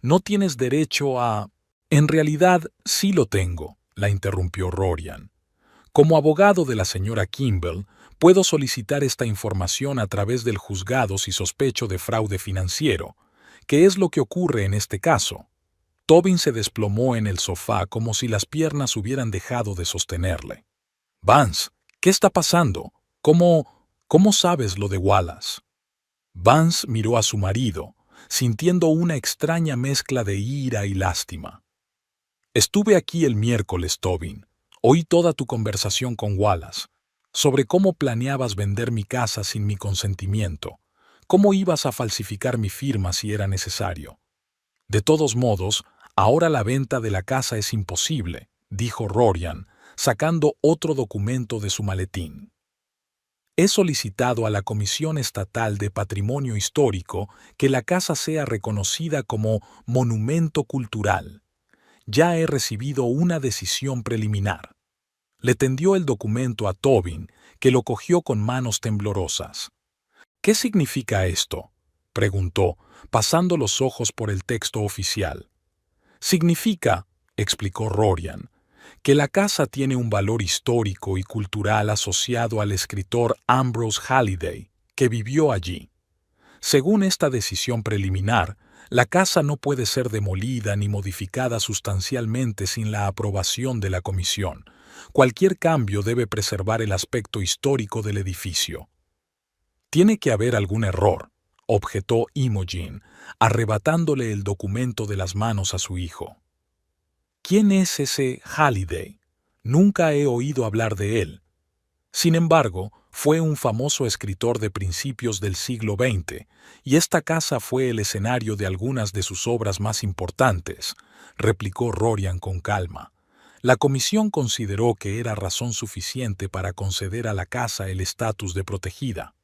No tienes derecho a... En realidad, sí lo tengo, la interrumpió Rorian. Como abogado de la señora Kimball, puedo solicitar esta información a través del juzgado si sospecho de fraude financiero, que es lo que ocurre en este caso. Tobin se desplomó en el sofá como si las piernas hubieran dejado de sostenerle. Vance, ¿qué está pasando? ¿Cómo sabes lo de Wallace? Vance miró a su marido, sintiendo una extraña mezcla de ira y lástima. Estuve aquí el miércoles, Tobin. Oí toda tu conversación con Wallace, sobre cómo planeabas vender mi casa sin mi consentimiento, cómo ibas a falsificar mi firma si era necesario. De todos modos, ahora la venta de la casa es imposible, dijo Rorian, sacando otro documento de su maletín. He solicitado a la Comisión Estatal de Patrimonio Histórico que la casa sea reconocida como monumento cultural. Ya he recibido una decisión preliminar. Le tendió el documento a Tobin, que lo cogió con manos temblorosas. ¿Qué significa esto?, preguntó, pasando los ojos por el texto oficial. Significa, explicó Rorian, que la casa tiene un valor histórico y cultural asociado al escritor Ambrose Halliday, que vivió allí. Según esta decisión preliminar, la casa no puede ser demolida ni modificada sustancialmente sin la aprobación de la comisión. Cualquier cambio debe preservar el aspecto histórico del edificio. Tiene que haber algún error, objetó Imogen, arrebatándole el documento de las manos a su hijo. ¿Quién es ese Halliday? Nunca he oído hablar de él. Sin embargo, fue un famoso escritor de principios del siglo XX, y esta casa fue el escenario de algunas de sus obras más importantes, replicó Rorian con calma. La comisión consideró que era razón suficiente para conceder a la casa el estatus de protegida.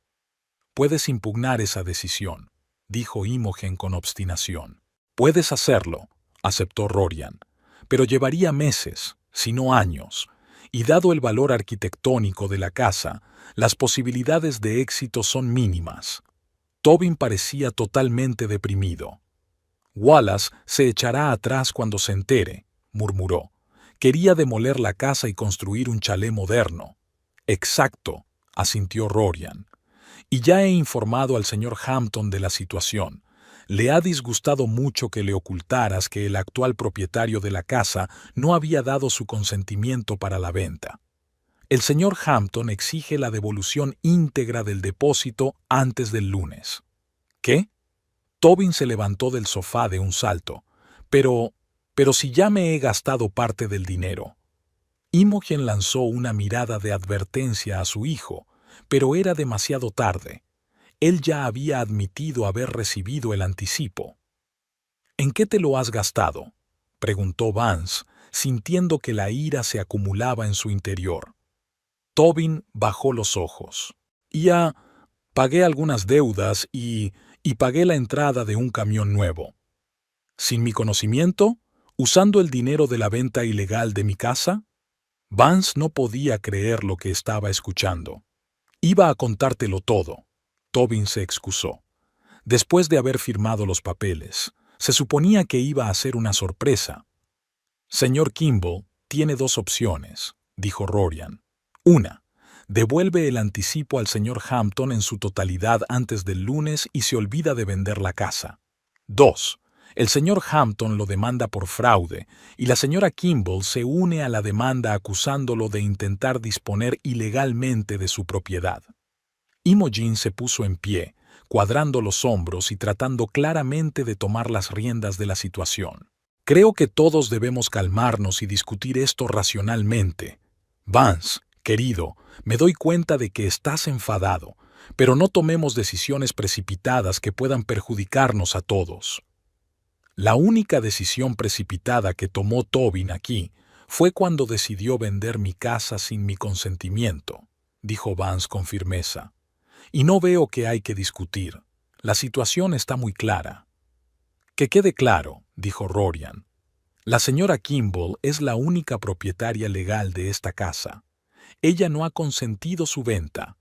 Puedes impugnar esa decisión, dijo Imogen con obstinación. Puedes hacerlo, aceptó Rorian, pero llevaría meses, si no años, y dado el valor arquitectónico de la casa, las posibilidades de éxito son mínimas. Tobin parecía totalmente deprimido. Wallace se echará atrás cuando se entere, murmuró. Quería demoler la casa y construir un chalet moderno. Exacto, asintió Rorian. Y ya he informado al señor Hampton de la situación. Le ha disgustado mucho que le ocultaras que el actual propietario de la casa no había dado su consentimiento para la venta. El señor Hampton exige la devolución íntegra del depósito antes del lunes. ¿Qué? Tobin se levantó del sofá de un salto. Pero si ya me he gastado parte del dinero. Imogen lanzó una mirada de advertencia a su hijo, pero era demasiado tarde. Él ya había admitido haber recibido el anticipo. ¿En qué te lo has gastado?, preguntó Vance, sintiendo que la ira se acumulaba en su interior. Tobin bajó los ojos. Ya pagué algunas deudas y pagué la entrada de un camión nuevo. ¿Sin mi conocimiento? ¿Usando el dinero de la venta ilegal de mi casa? Vance no podía creer lo que estaba escuchando. Iba a contártelo todo. Tobin se excusó. Después de haber firmado los papeles, se suponía que iba a ser una sorpresa. Señor Kimball tiene dos opciones, dijo Rorian. Una, devuelve el anticipo al señor Hampton en su totalidad antes del lunes y se olvida de vender la casa. 2. El señor Hampton lo demanda por fraude y la señora Kimball se une a la demanda acusándolo de intentar disponer ilegalmente de su propiedad. Imogen se puso en pie, cuadrando los hombros y tratando claramente de tomar las riendas de la situación. Creo que todos debemos calmarnos y discutir esto racionalmente. Vance, querido, me doy cuenta de que estás enfadado, pero no tomemos decisiones precipitadas que puedan perjudicarnos a todos. La única decisión precipitada que tomó Tobin aquí fue cuando decidió vender mi casa sin mi consentimiento, dijo Vance con firmeza. Y no veo que hay que discutir. La situación está muy clara. Que quede claro, dijo Rorian. La señora Kimball es la única propietaria legal de esta casa. Ella no ha consentido su venta.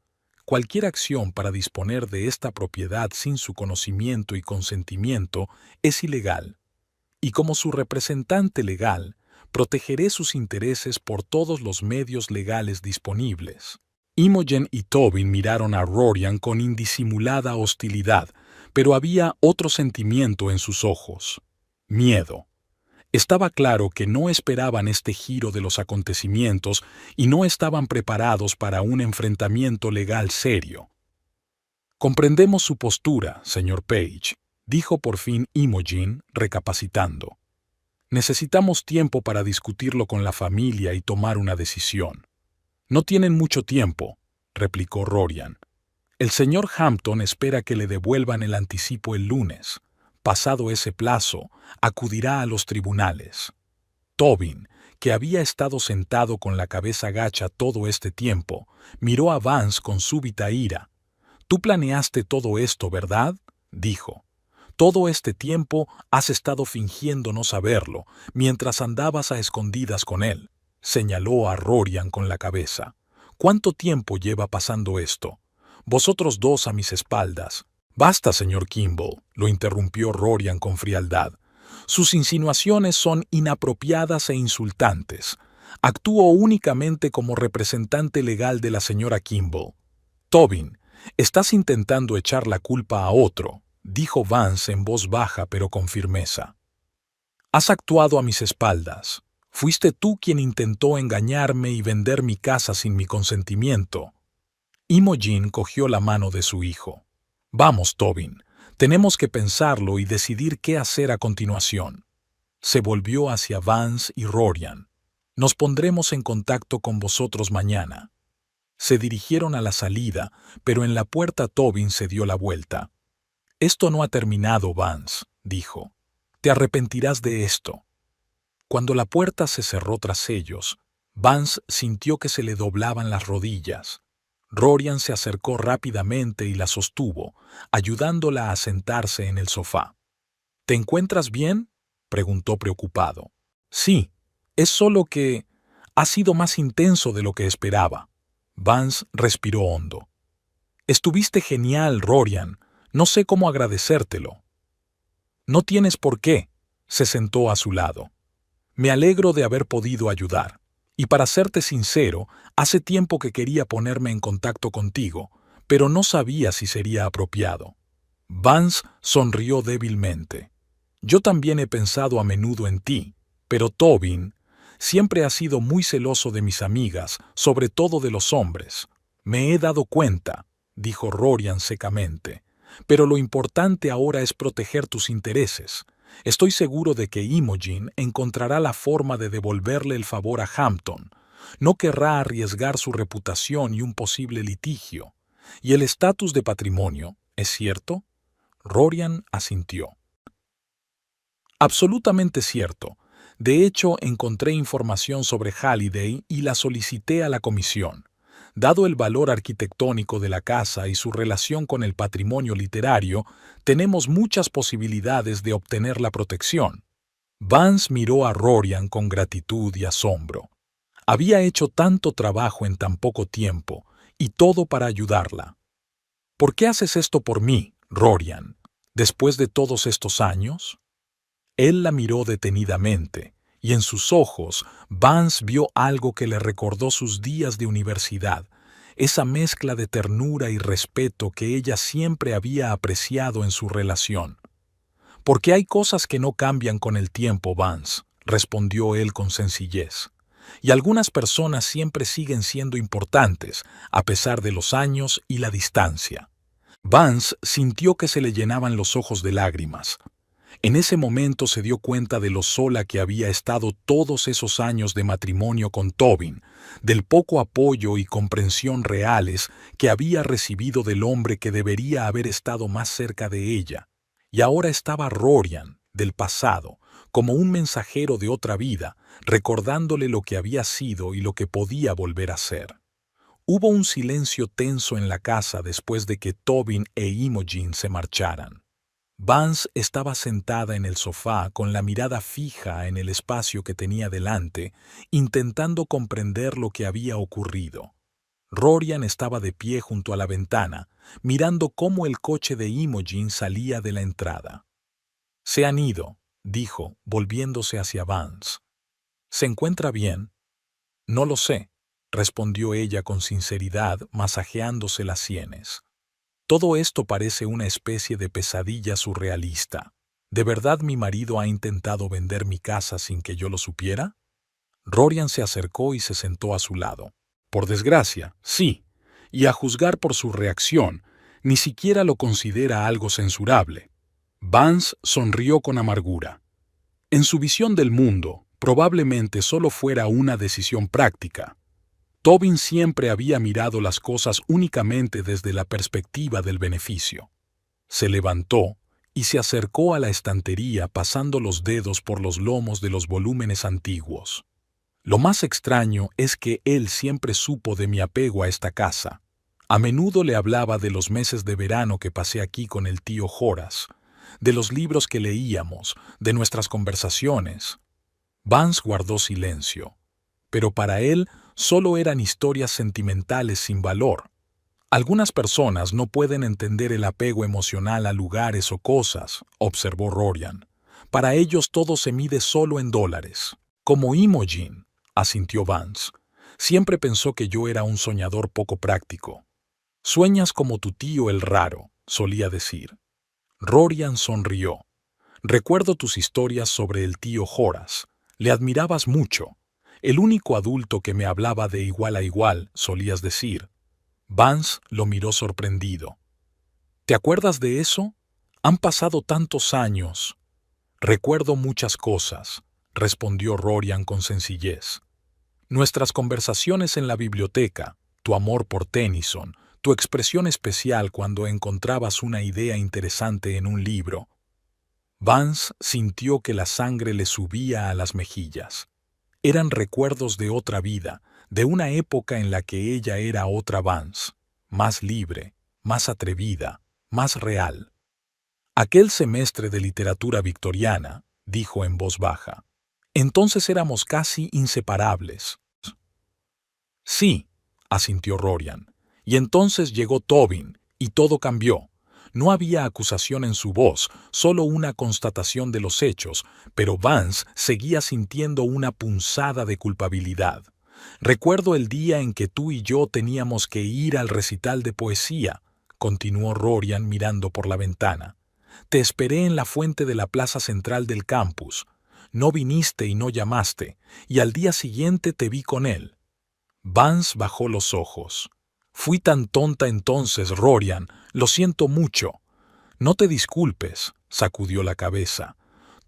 Cualquier acción para disponer de esta propiedad sin su conocimiento y consentimiento es ilegal. Y como su representante legal, protegeré sus intereses por todos los medios legales disponibles. Imogen y Tobin miraron a Rorian con indisimulada hostilidad, pero había otro sentimiento en sus ojos: miedo. Estaba claro que no esperaban este giro de los acontecimientos y no estaban preparados para un enfrentamiento legal serio. Comprendemos su postura, señor Page, dijo por fin Imogen, recapacitando. Necesitamos tiempo para discutirlo con la familia y tomar una decisión. No tienen mucho tiempo, replicó Rorian. El señor Hampton espera que le devuelvan el anticipo el lunes. Pasado ese plazo, acudirá a los tribunales. Tobin, que había estado sentado con la cabeza gacha todo este tiempo, miró a Vance con súbita ira. «Tú planeaste todo esto, ¿verdad?», dijo. «Todo este tiempo has estado fingiendo no saberlo, mientras andabas a escondidas con él», señaló a Rorian con la cabeza. «¿Cuánto tiempo lleva pasando esto? Vosotros dos a mis espaldas». «Basta, señor Kimball», lo interrumpió Rorian con frialdad. «Sus insinuaciones son inapropiadas e insultantes. Actúo únicamente como representante legal de la señora Kimball». «Tobin, estás intentando echar la culpa a otro», dijo Vance en voz baja pero con firmeza. «Has actuado a mis espaldas. Fuiste tú quien intentó engañarme y vender mi casa sin mi consentimiento». Imogen cogió la mano de su hijo. «Vamos, Tobin, tenemos que pensarlo y decidir qué hacer a continuación». Se volvió hacia Vance y Rorian. «Nos pondremos en contacto con vosotros mañana». Se dirigieron a la salida, pero en la puerta Tobin se dio la vuelta. «Esto no ha terminado, Vance», dijo. «Te arrepentirás de esto». Cuando la puerta se cerró tras ellos, Vance sintió que se le doblaban las rodillas. Rorian se acercó rápidamente y la sostuvo, ayudándola a sentarse en el sofá. «¿Te encuentras bien?», preguntó preocupado. «Sí, es solo que ha sido más intenso de lo que esperaba». Vance respiró hondo. «Estuviste genial, Rorian. No sé cómo agradecértelo». «No tienes por qué», se sentó a su lado. «Me alegro de haber podido ayudar. Y para serte sincero, hace tiempo que quería ponerme en contacto contigo, pero no sabía si sería apropiado». Vance sonrió débilmente. «Yo también he pensado a menudo en ti, pero Tobin siempre ha sido muy celoso de mis amigas, sobre todo de los hombres. Me he dado cuenta», dijo Rorian secamente. «Pero lo importante ahora es proteger tus intereses. Estoy seguro de que Imogen encontrará la forma de devolverle el favor a Hampton. No querrá arriesgar su reputación y un posible litigio. ¿Y el estatus de patrimonio, es cierto?». Rorian asintió. «Absolutamente cierto. De hecho, encontré información sobre Halliday y la solicité a la comisión. Dado el valor arquitectónico de la casa y su relación con el patrimonio literario, tenemos muchas posibilidades de obtener la protección». Vance miró a Rorian con gratitud y asombro. Había hecho tanto trabajo en tan poco tiempo, y todo para ayudarla. «¿Por qué haces esto por mí, Rorian, después de todos estos años?». Él la miró detenidamente, y en sus ojos Vance vio algo que le recordó sus días de universidad, esa mezcla de ternura y respeto que ella siempre había apreciado en su relación. «Porque hay cosas que no cambian con el tiempo, Vance», respondió él con sencillez. «Y algunas personas siempre siguen siendo importantes, a pesar de los años y la distancia». Vance sintió que se le llenaban los ojos de lágrimas. En ese momento se dio cuenta de lo sola que había estado todos esos años de matrimonio con Tobin, del poco apoyo y comprensión reales que había recibido del hombre que debería haber estado más cerca de ella. Y ahora estaba Rorian, del pasado, como un mensajero de otra vida, recordándole lo que había sido y lo que podía volver a ser. Hubo un silencio tenso en la casa después de que Tobin e Imogen se marcharan. Vance estaba sentada en el sofá con la mirada fija en el espacio que tenía delante, intentando comprender lo que había ocurrido. Rorian estaba de pie junto a la ventana, mirando cómo el coche de Imogen salía de la entrada. «Se han ido», dijo, volviéndose hacia Vance. «¿Se encuentra bien?» «No lo sé», respondió ella con sinceridad, masajeándose las sienes. «Todo esto parece una especie de pesadilla surrealista. ¿De verdad mi marido ha intentado vender mi casa sin que yo lo supiera?» Rorian se acercó y se sentó a su lado. «Por desgracia, sí, y a juzgar por su reacción, ni siquiera lo considera algo censurable». Vance sonrió con amargura. En su visión del mundo, probablemente solo fuera una decisión práctica. Tobin siempre había mirado las cosas únicamente desde la perspectiva del beneficio. Se levantó y se acercó a la estantería pasando los dedos por los lomos de los volúmenes antiguos. «Lo más extraño es que él siempre supo de mi apego a esta casa. A menudo le hablaba de los meses de verano que pasé aquí con el tío Horace, de los libros que leíamos, de nuestras conversaciones». Vance guardó silencio, pero para él solo eran historias sentimentales sin valor. «Algunas personas no pueden entender el apego emocional a lugares o cosas», observó Rorian. «Para ellos todo se mide solo en dólares». «Como Imogen», asintió Vance. «Siempre pensó que yo era un soñador poco práctico». «Sueñas como tu tío el raro», solía decir. Rorian sonrió. «Recuerdo tus historias sobre el tío Horace. Le admirabas mucho. El único adulto que me hablaba de igual a igual», solías decir. Vance lo miró sorprendido. «¿Te acuerdas de eso? Han pasado tantos años». «Recuerdo muchas cosas», respondió Rorian con sencillez. «Nuestras conversaciones en la biblioteca, tu amor por Tennyson, tu expresión especial cuando encontrabas una idea interesante en un libro». Vance sintió que la sangre le subía a las mejillas. Eran recuerdos de otra vida, de una época en la que ella era otra Vance, más libre, más atrevida, más real. «Aquel semestre de literatura victoriana», dijo en voz baja. «Entonces éramos casi inseparables». «Sí», asintió Rorian. «Y entonces llegó Tobin, y todo cambió». No había acusación en su voz, solo una constatación de los hechos, pero Vance seguía sintiendo una punzada de culpabilidad. «Recuerdo el día en que tú y yo teníamos que ir al recital de poesía», continuó Rorian mirando por la ventana. «Te esperé en la fuente de la plaza central del campus. No viniste y no llamaste, y al día siguiente te vi con él». Vance bajó los ojos. «Fui tan tonta entonces, Rorian, lo siento mucho». «No te disculpes», sacudió la cabeza.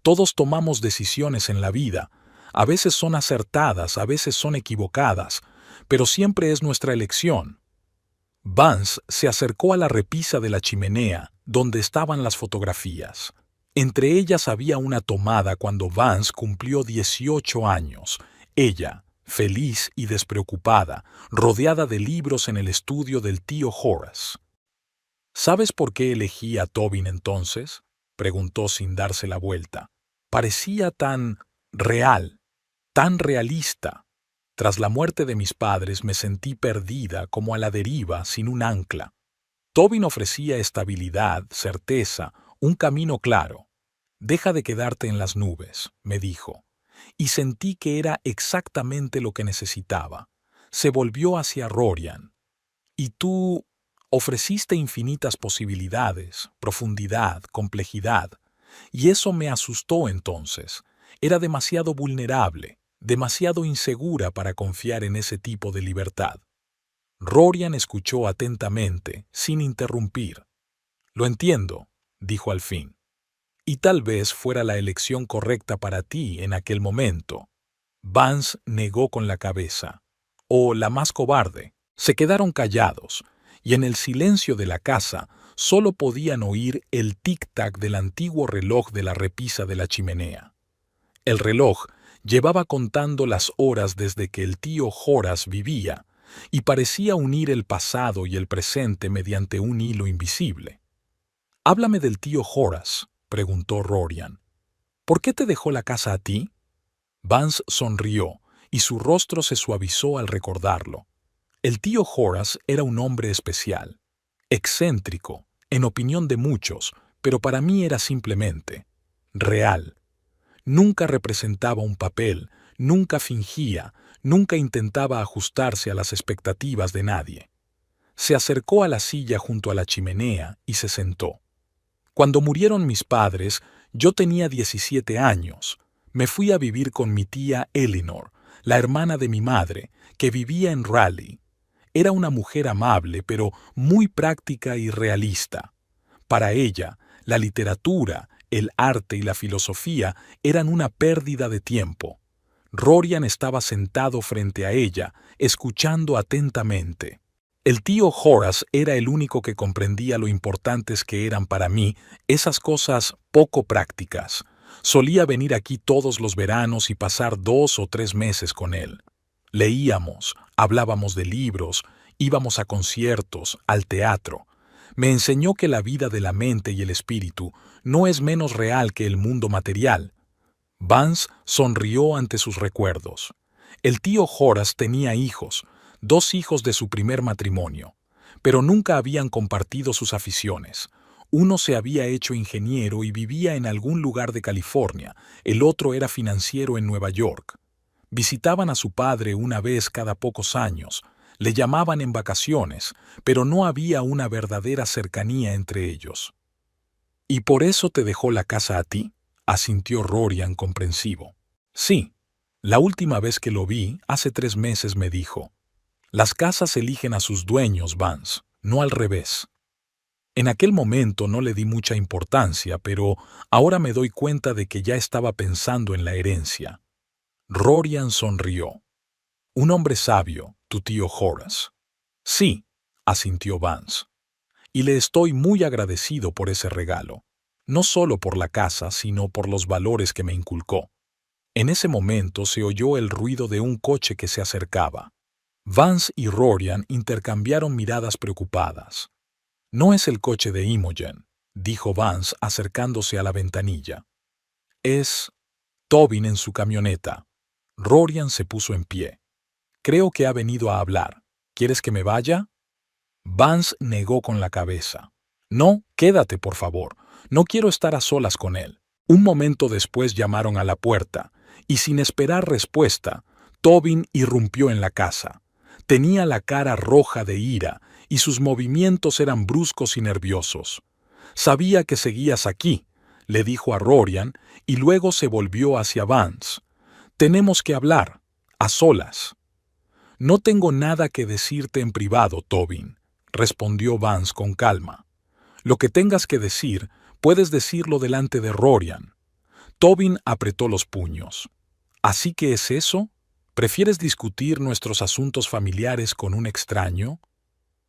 «Todos tomamos decisiones en la vida. A veces son acertadas, a veces son equivocadas, pero siempre es nuestra elección». Vance se acercó a la repisa de la chimenea, donde estaban las fotografías. Entre ellas había una tomada cuando Vance cumplió 18 años. Ella, feliz y despreocupada, rodeada de libros en el estudio del tío Horace. «¿Sabes por qué elegí a Tobin entonces?», preguntó sin darse la vuelta. «Parecía tan real, tan realista. Tras la muerte de mis padres me sentí perdida, como a la deriva, sin un ancla. Tobin ofrecía estabilidad, certeza, un camino claro. Deja de quedarte en las nubes», me dijo. Y sentí que era exactamente lo que necesitaba. Se volvió hacia Rorian. «Y tú ofreciste infinitas posibilidades, profundidad, complejidad. Y eso me asustó entonces. Era demasiado vulnerable, demasiado insegura para confiar en ese tipo de libertad». Rorian escuchó atentamente, sin interrumpir. «Lo entiendo», dijo al fin. «Y tal vez fuera la elección correcta para ti en aquel momento». Vance negó con la cabeza. «O la más cobarde». Se quedaron callados, y en el silencio de la casa solo podían oír el tic-tac del antiguo reloj de la repisa de la chimenea. El reloj llevaba contando las horas desde que el tío Horace vivía y parecía unir el pasado y el presente mediante un hilo invisible. «Háblame del tío Horace», preguntó Rorian. «¿Por qué te dejó la casa a ti?» Vance sonrió y su rostro se suavizó al recordarlo. El tío Horace era un hombre especial, excéntrico, en opinión de muchos, pero para mí era simplemente real. Nunca representaba un papel, nunca fingía, nunca intentaba ajustarse a las expectativas de nadie. Se acercó a la silla junto a la chimenea y se sentó. Cuando murieron mis padres, yo tenía 17 años. Me fui a vivir con mi tía Eleanor, la hermana de mi madre, que vivía en Raleigh. Era una mujer amable, pero muy práctica y realista. Para ella, la literatura, el arte y la filosofía eran una pérdida de tiempo. Rorian estaba sentado frente a ella, escuchando atentamente. El tío Horace era el único que comprendía lo importantes que eran para mí esas cosas poco prácticas. Solía venir aquí todos los veranos y pasar 2 o 3 meses con él. Leíamos, hablábamos de libros, íbamos a conciertos, al teatro. Me enseñó que la vida de la mente y el espíritu no es menos real que el mundo material. Vance sonrió ante sus recuerdos. El tío Horace tenía hijos, 2 hijos de su primer matrimonio, pero nunca habían compartido sus aficiones. Uno se había hecho ingeniero y vivía en algún lugar de California, el otro era financiero en Nueva York. Visitaban a su padre una vez cada pocos años, le llamaban en vacaciones, pero no había una verdadera cercanía entre ellos. «¿Y por eso te dejó la casa a ti?», asintió Rorian comprensivo. «Sí, la última vez que lo vi, hace 3 meses, me dijo. Las casas eligen a sus dueños, Vance, no al revés». En aquel momento no le di mucha importancia, pero ahora me doy cuenta de que ya estaba pensando en la herencia. Rorian sonrió. «Un hombre sabio, tu tío Horace». «Sí», asintió Vance. «Y le estoy muy agradecido por ese regalo. No solo por la casa, sino por los valores que me inculcó». En ese momento se oyó el ruido de un coche que se acercaba. Vance y Rorian intercambiaron miradas preocupadas. «No es el coche de Imogen», dijo Vance acercándose a la ventanilla. «Es Tobin en su camioneta». Rorian se puso en pie. «Creo que ha venido a hablar. ¿Quieres que me vaya?» Vance negó con la cabeza. «No, quédate, por favor. No quiero estar a solas con él». Un momento después llamaron a la puerta, y sin esperar respuesta, Tobin irrumpió en la casa. Tenía la cara roja de ira, y sus movimientos eran bruscos y nerviosos. «Sabía que seguías aquí», le dijo a Rorian, y luego se volvió hacia Vance. «Tenemos que hablar, a solas». «No tengo nada que decirte en privado, Tobin», respondió Vance con calma. «Lo que tengas que decir, puedes decirlo delante de Rorian». Tobin apretó los puños. «¿Así que es eso? ¿Prefieres discutir nuestros asuntos familiares con un extraño?»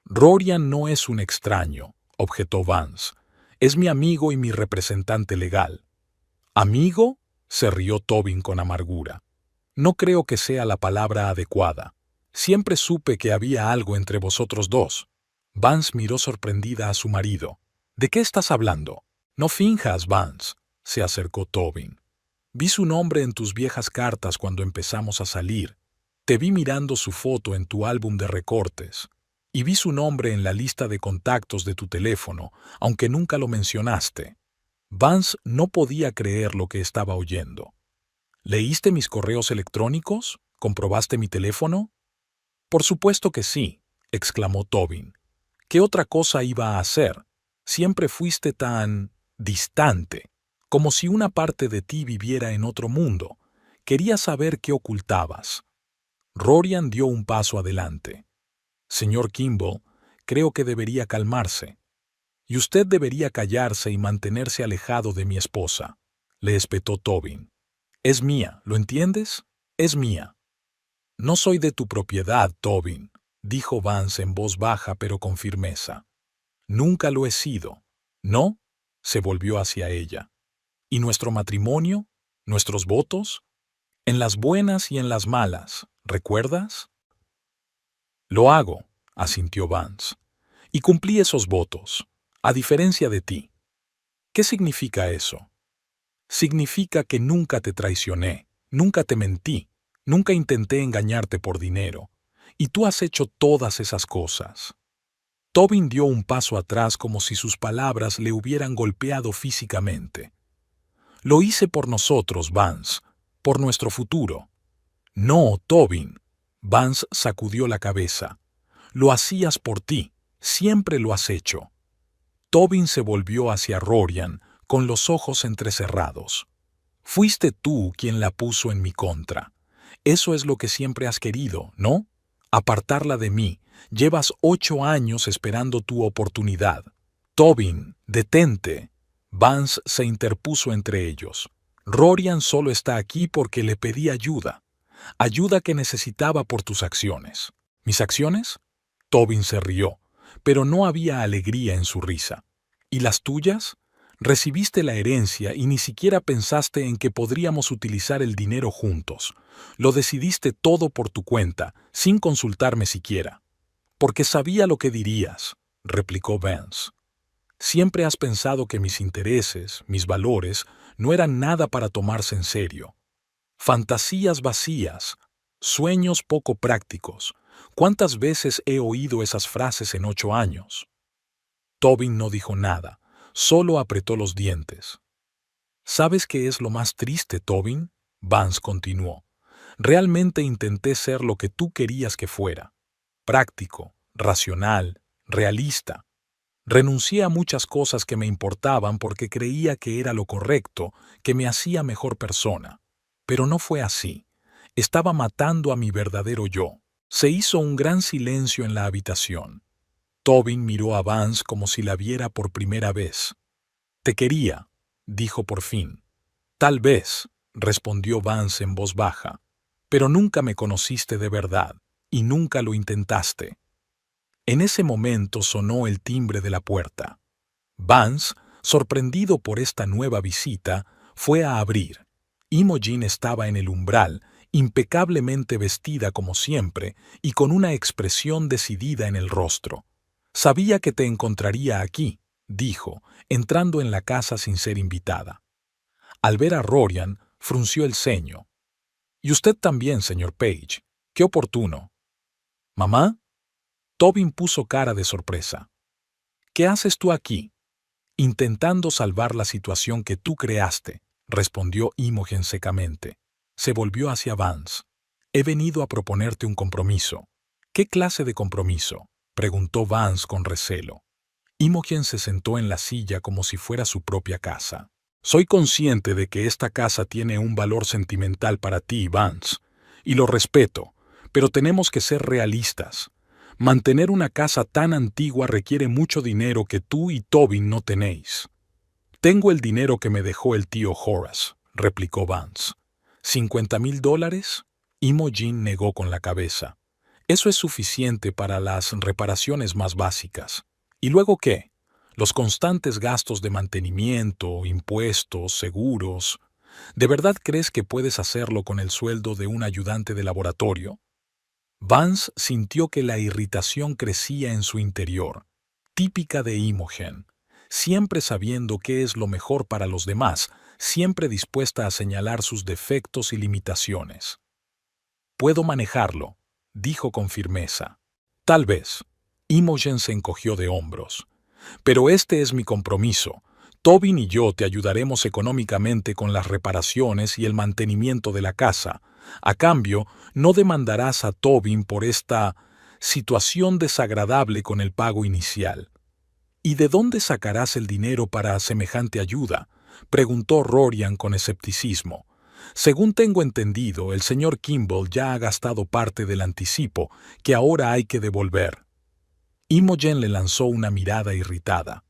«Rorian no es un extraño», objetó Vance. «Es mi amigo y mi representante legal». «¿Amigo?», se rió Tobin con amargura. «No creo que sea la palabra adecuada. Siempre supe que había algo entre vosotros dos». Vance miró sorprendida a su marido. «¿De qué estás hablando?» «No finjas, Vance», se acercó Tobin. «Vi su nombre en tus viejas cartas cuando empezamos a salir. Te vi mirando su foto en tu álbum de recortes. Y vi su nombre en la lista de contactos de tu teléfono, aunque nunca lo mencionaste». Vance no podía creer lo que estaba oyendo. «¿Leíste mis correos electrónicos? ¿Comprobaste mi teléfono?» «Por supuesto que sí», exclamó Tobin. «¿Qué otra cosa iba a hacer? Siempre fuiste tan distante, como si una parte de ti viviera en otro mundo. Quería saber qué ocultabas». Rorian dio un paso adelante. «Señor Kimball, creo que debería calmarse. Y usted debería callarse y mantenerse alejado de mi esposa», le espetó Tobin. «Es mía, ¿lo entiendes? Es mía». «No soy de tu propiedad, Tobin», dijo Vance en voz baja pero con firmeza. Nunca lo he sido. ¿No? Se volvió hacia ella. ¿Y nuestro matrimonio? ¿Nuestros votos? En las buenas y en las malas, ¿recuerdas? Lo hago, asintió Vance. Y cumplí esos votos, a diferencia de ti. ¿Qué significa eso? Significa que nunca te traicioné, nunca te mentí, nunca intenté engañarte por dinero. Y tú has hecho todas esas cosas. Tobin dio un paso atrás como si sus palabras le hubieran golpeado físicamente. Lo hice por nosotros, Vance, por nuestro futuro. No, Tobin. Vance sacudió la cabeza. Lo hacías por ti, siempre lo has hecho. Tobin se volvió hacia Rorian, con los ojos entrecerrados. Fuiste tú quien la puso en mi contra. Eso es lo que siempre has querido, ¿no? Apartarla de mí. Llevas 8 años esperando tu oportunidad. Tobin, detente. Vance se interpuso entre ellos. Rorian solo está aquí porque le pedí ayuda. Ayuda que necesitaba por tus acciones. ¿Mis acciones? Tobin se rió, pero no había alegría en su risa. ¿Y las tuyas? Recibiste la herencia y ni siquiera pensaste en que podríamos utilizar el dinero juntos. Lo decidiste todo por tu cuenta, sin consultarme siquiera. Porque sabía lo que dirías, replicó Vance. Siempre has pensado que mis intereses, mis valores, no eran nada para tomarse en serio. Fantasías vacías, sueños poco prácticos. ¿Cuántas veces he oído esas frases en 8 años? Tobin no dijo nada, solo apretó los dientes. ¿Sabes qué es lo más triste, Tobin? Vance continuó. Realmente intenté ser lo que tú querías que fuera. Práctico, racional, realista. Renuncié a muchas cosas que me importaban porque creía que era lo correcto, que me hacía mejor persona. Pero no fue así. Estaba matando a mi verdadero yo. Se hizo un gran silencio en la habitación. Tobin miró a Vance como si la viera por primera vez. Te quería, dijo por fin. Tal vez, respondió Vance en voz baja, pero nunca me conociste de verdad, y nunca lo intentaste. En ese momento sonó el timbre de la puerta. Vance, sorprendido por esta nueva visita, fue a abrir. Imogen estaba en el umbral, impecablemente vestida como siempre y con una expresión decidida en el rostro. Sabía que te encontraría aquí, dijo, entrando en la casa sin ser invitada. Al ver a Rorian, frunció el ceño. Y usted también, señor Page. Qué oportuno. ¿Mamá? Tobin puso cara de sorpresa. ¿Qué haces tú aquí? Intentando salvar la situación que tú creaste, respondió Imogen secamente. Se volvió hacia Vance. He venido a proponerte un compromiso. ¿Qué clase de compromiso? Preguntó Vance con recelo. Imogen se sentó en la silla como si fuera su propia casa. Soy consciente de que esta casa tiene un valor sentimental para ti, Vance, y lo respeto, pero tenemos que ser realistas. Mantener una casa tan antigua requiere mucho dinero que tú y Tobin no tenéis. Tengo el dinero que me dejó el tío Horace, replicó Vance. $50,000? Imogen negó con la cabeza. Eso es suficiente para las reparaciones más básicas. ¿Y luego qué? Los constantes gastos de mantenimiento, impuestos, seguros. ¿De verdad crees que puedes hacerlo con el sueldo de un ayudante de laboratorio? Vance sintió que la irritación crecía en su interior, típica de Imogen, siempre sabiendo qué es lo mejor para los demás, siempre dispuesta a señalar sus defectos y limitaciones. Puedo manejarlo, dijo con firmeza. Tal vez. Imogen se encogió de hombros. Pero este es mi compromiso. Tobin y yo te ayudaremos económicamente con las reparaciones y el mantenimiento de la casa. A cambio, no demandarás a Tobin por esta situación desagradable con el pago inicial. ¿Y de dónde sacarás el dinero para semejante ayuda? Preguntó Rorian con escepticismo. Según tengo entendido, el señor Kimball ya ha gastado parte del anticipo, que ahora hay que devolver. Imogen le lanzó una mirada irritada.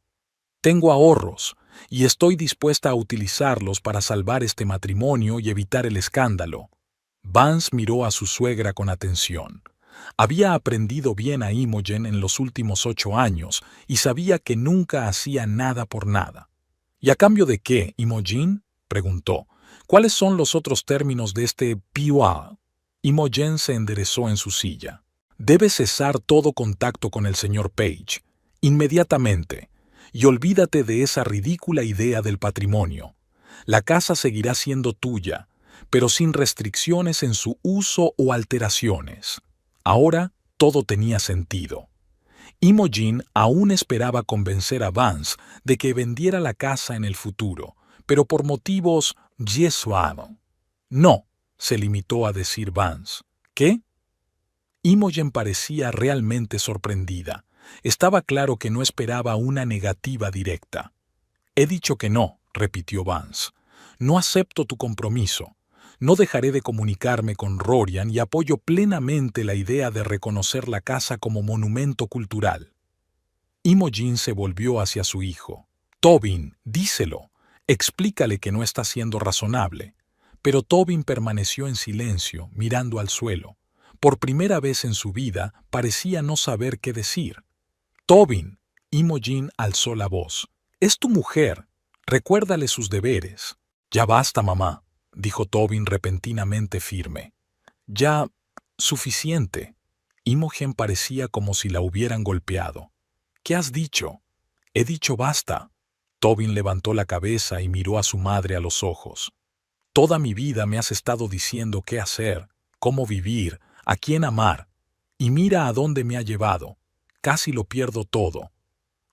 Tengo ahorros, y estoy dispuesta a utilizarlos para salvar este matrimonio y evitar el escándalo. Vance miró a su suegra con atención. Había aprendido bien a Imogen en los últimos 8 años y sabía que nunca hacía nada por nada. ¿Y a cambio de qué, Imogen?, preguntó. ¿Cuáles son los otros términos de este PUA? Imogen se enderezó en su silla. Debes cesar todo contacto con el señor Page, inmediatamente, y olvídate de esa ridícula idea del patrimonio. La casa seguirá siendo tuya, pero sin restricciones en su uso o alteraciones. Ahora todo tenía sentido. Imogen aún esperaba convencer a Vance de que vendiera la casa en el futuro, pero por motivos yesuados. No, se limitó a decir Vance. ¿Qué? Imogen parecía realmente sorprendida. Estaba claro que no esperaba una negativa directa. He dicho que no, repitió Vance. No acepto tu compromiso. No dejaré de comunicarme con Rorian y apoyo plenamente la idea de reconocer la casa como monumento cultural. Imogen se volvió hacia su hijo. Tobin, díselo. Explícale que no está siendo razonable. Pero Tobin permaneció en silencio, mirando al suelo. Por primera vez en su vida parecía no saber qué decir. Tobin, Imogen alzó la voz. Es tu mujer. Recuérdale sus deberes. Ya basta, mamá, dijo Tobin repentinamente firme. Ya, suficiente. Imogen parecía como si la hubieran golpeado. ¿Qué has dicho? He dicho basta. Tobin levantó la cabeza y miró a su madre a los ojos. Toda mi vida me has estado diciendo qué hacer, cómo vivir, a quién amar. Y mira a dónde me ha llevado. Casi lo pierdo todo.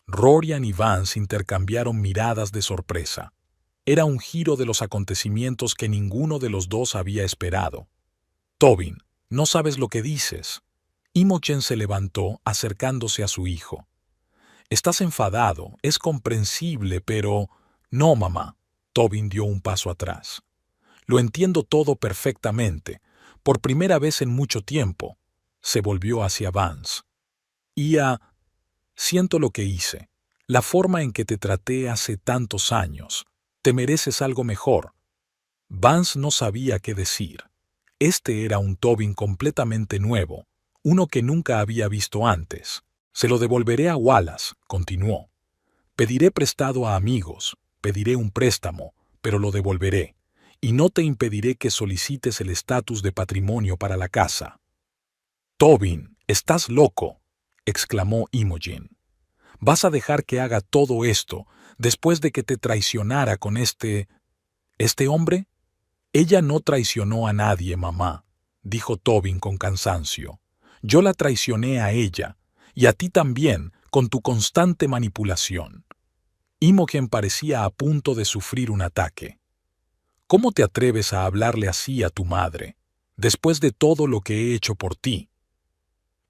Rorian y Vance intercambiaron miradas de sorpresa. Era un giro de los acontecimientos que ninguno de los dos había esperado. Tobin, no sabes lo que dices. Imogen se levantó, acercándose a su hijo. Estás enfadado, es comprensible, pero... No, mamá. Tobin dio un paso atrás. Lo entiendo todo perfectamente. Por primera vez en mucho tiempo. Se volvió hacia Vance. Siento lo que hice. La forma en que te traté hace tantos años. Te mereces algo mejor. Vance no sabía qué decir. Este era un Tobin completamente nuevo, uno que nunca había visto antes. Se lo devolveré a Wallace, continuó. Pediré prestado a amigos, pediré un préstamo, pero lo devolveré, y no te impediré que solicites el estatus de patrimonio para la casa. Tobin, estás loco, exclamó Imogen. ¿Vas a dejar que haga todo esto después de que te traicionara con este hombre? Ella no traicionó a nadie, mamá, dijo Tobin con cansancio. Yo la traicioné a ella, y a ti también, con tu constante manipulación. Imogen parecía a punto de sufrir un ataque. ¿Cómo te atreves a hablarle así a tu madre, después de todo lo que he hecho por ti?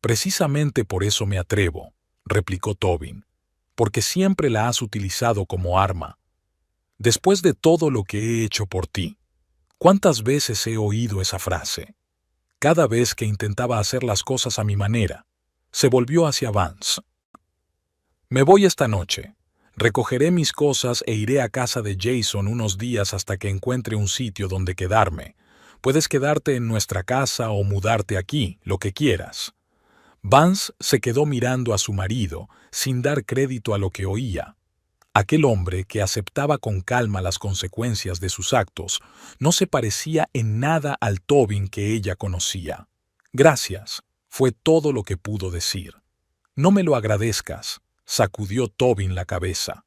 Precisamente por eso me atrevo, replicó Tobin, porque siempre la has utilizado como arma. Después de todo lo que he hecho por ti. ¿Cuántas veces he oído esa frase? Cada vez que intentaba hacer las cosas a mi manera. Se volvió hacia Vance. Me voy esta noche. Recogeré mis cosas e iré a casa de Jason unos días hasta que encuentre un sitio donde quedarme. Puedes quedarte en nuestra casa o mudarte aquí, lo que quieras. Vance se quedó mirando a su marido, sin dar crédito a lo que oía. Aquel hombre, que aceptaba con calma las consecuencias de sus actos, no se parecía en nada al Tobin que ella conocía. Gracias, fue todo lo que pudo decir. No me lo agradezcas, sacudió Tobin la cabeza.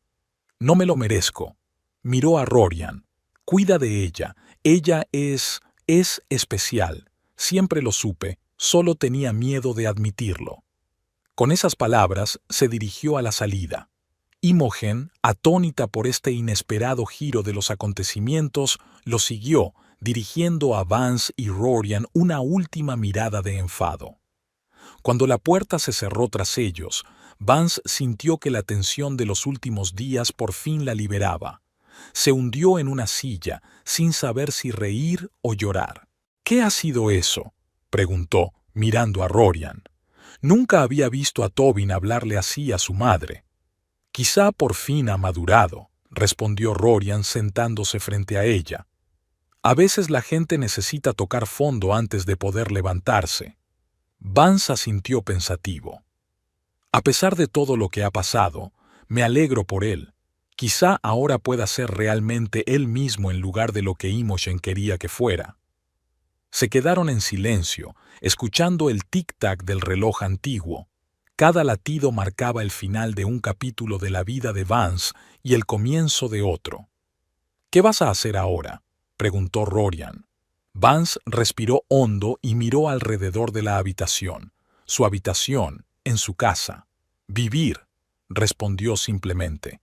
No me lo merezco. Miró a Rorian. Cuida de ella. Ella es especial. Siempre lo supe, solo tenía miedo de admitirlo. Con esas palabras se dirigió a la salida. Imogen, atónita por este inesperado giro de los acontecimientos, lo siguió, dirigiendo a Vance y Rorian una última mirada de enfado. Cuando la puerta se cerró tras ellos, Vance sintió que la tensión de los últimos días por fin la liberaba. Se hundió en una silla, sin saber si reír o llorar. ¿Qué ha sido eso?, preguntó, mirando a Rorian. Nunca había visto a Tobin hablarle así a su madre. Quizá por fin ha madurado, respondió Rorian sentándose frente a ella. A veces la gente necesita tocar fondo antes de poder levantarse. Vance asintió pensativo. A pesar de todo lo que ha pasado, me alegro por él. Quizá ahora pueda ser realmente él mismo en lugar de lo que Imogen quería que fuera. Se quedaron en silencio, escuchando el tic-tac del reloj antiguo. Cada latido marcaba el final de un capítulo de la vida de Vance y el comienzo de otro. «¿Qué vas a hacer ahora?», preguntó Rorian. Vance respiró hondo y miró alrededor de la habitación. Su habitación, en su casa. «Vivir», respondió simplemente.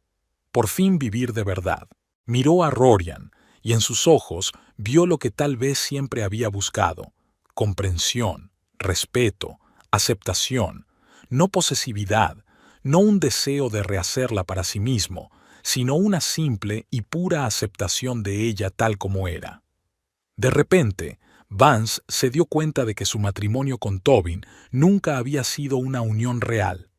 «Por fin vivir de verdad». Miró a Rorian, y en sus ojos vio lo que tal vez siempre había buscado: comprensión, respeto, aceptación, no posesividad, no un deseo de rehacerla para sí mismo, sino una simple y pura aceptación de ella tal como era. De repente, Vance se dio cuenta de que su matrimonio con Tobin nunca había sido una unión real.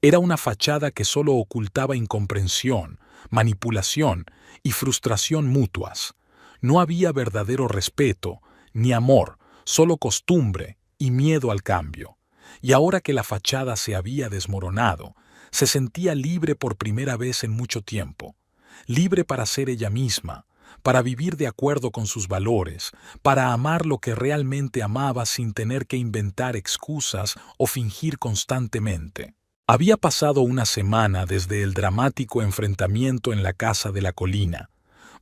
Era una fachada que solo ocultaba incomprensión, manipulación y frustración mutuas. No había verdadero respeto, ni amor, solo costumbre y miedo al cambio. Y ahora que la fachada se había desmoronado, se sentía libre por primera vez en mucho tiempo. Libre para ser ella misma, para vivir de acuerdo con sus valores, para amar lo que realmente amaba sin tener que inventar excusas o fingir constantemente. Había pasado una semana desde el dramático enfrentamiento en la casa de la colina.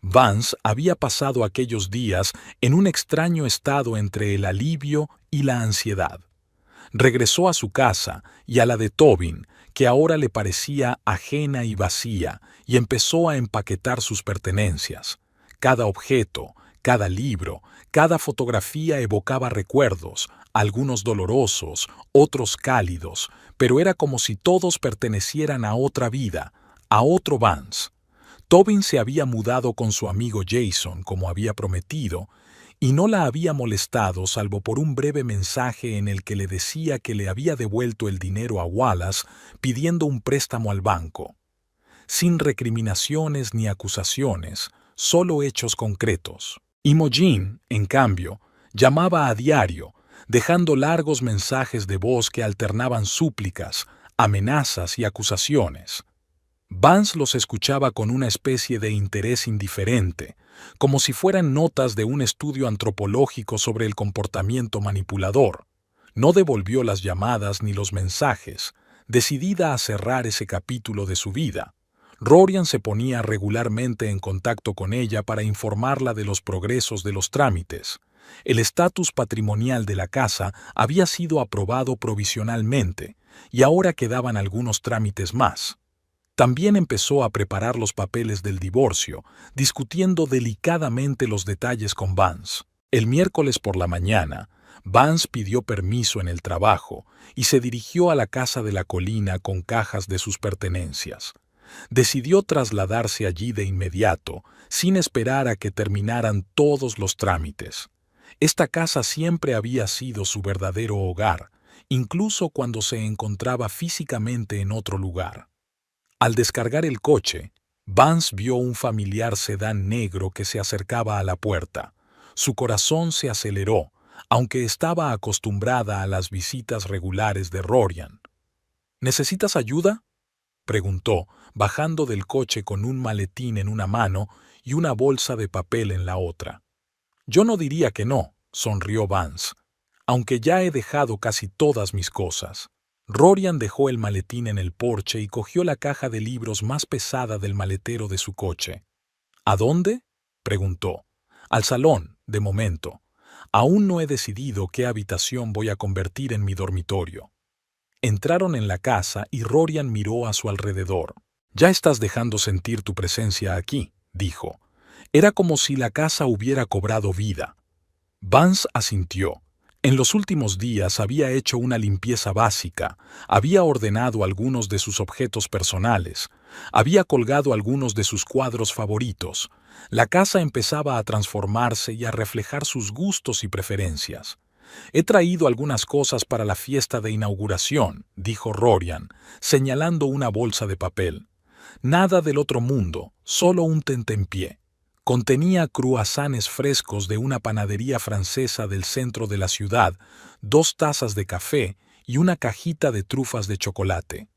Vance había pasado aquellos días en un extraño estado entre el alivio y la ansiedad. Regresó a su casa y a la de Tobin, que ahora le parecía ajena y vacía, y empezó a empaquetar sus pertenencias. Cada objeto, cada libro, cada fotografía evocaba recuerdos, algunos dolorosos, otros cálidos, pero era como si todos pertenecieran a otra vida, a otro Vance. Tobin se había mudado con su amigo Jason, como había prometido, y no la había molestado salvo por un breve mensaje en el que le decía que le había devuelto el dinero a Wallace pidiendo un préstamo al banco. Sin recriminaciones ni acusaciones, solo hechos concretos. Imogen, en cambio, llamaba a diario, dejando largos mensajes de voz que alternaban súplicas, amenazas y acusaciones. Vance los escuchaba con una especie de interés indiferente, como si fueran notas de un estudio antropológico sobre el comportamiento manipulador. No devolvió las llamadas ni los mensajes, decidida a cerrar ese capítulo de su vida. Rorian se ponía regularmente en contacto con ella para informarla de los progresos de los trámites. El estatus patrimonial de la casa había sido aprobado provisionalmente, y ahora quedaban algunos trámites más. También empezó a preparar los papeles del divorcio, discutiendo delicadamente los detalles con Vance. El miércoles por la mañana, Vance pidió permiso en el trabajo y se dirigió a la casa de la colina con cajas de sus pertenencias. Decidió trasladarse allí de inmediato, sin esperar a que terminaran todos los trámites. Esta casa siempre había sido su verdadero hogar, incluso cuando se encontraba físicamente en otro lugar. Al descargar el coche, Vance vio un familiar sedán negro que se acercaba a la puerta. Su corazón se aceleró, aunque estaba acostumbrada a las visitas regulares de Rorian. «¿Necesitas ayuda?», preguntó, bajando del coche con un maletín en una mano y una bolsa de papel en la otra. «Yo no diría que no», sonrió Vance, «aunque ya he dejado casi todas mis cosas». Rorian dejó el maletín en el porche y cogió la caja de libros más pesada del maletero de su coche. «¿A dónde?», preguntó. «Al salón, de momento. Aún no he decidido qué habitación voy a convertir en mi dormitorio». Entraron en la casa y Rorian miró a su alrededor. «Ya estás dejando sentir tu presencia aquí», dijo. Era como si la casa hubiera cobrado vida. Vance asintió. En los últimos días había hecho una limpieza básica, había ordenado algunos de sus objetos personales, había colgado algunos de sus cuadros favoritos. La casa empezaba a transformarse y a reflejar sus gustos y preferencias. «He traído algunas cosas para la fiesta de inauguración», dijo Rorian, señalando una bolsa de papel. «Nada del otro mundo, solo un tentempié. Contenía croissants frescos de una panadería francesa del centro de la ciudad, 2 tazas de café y una cajita de trufas de chocolate.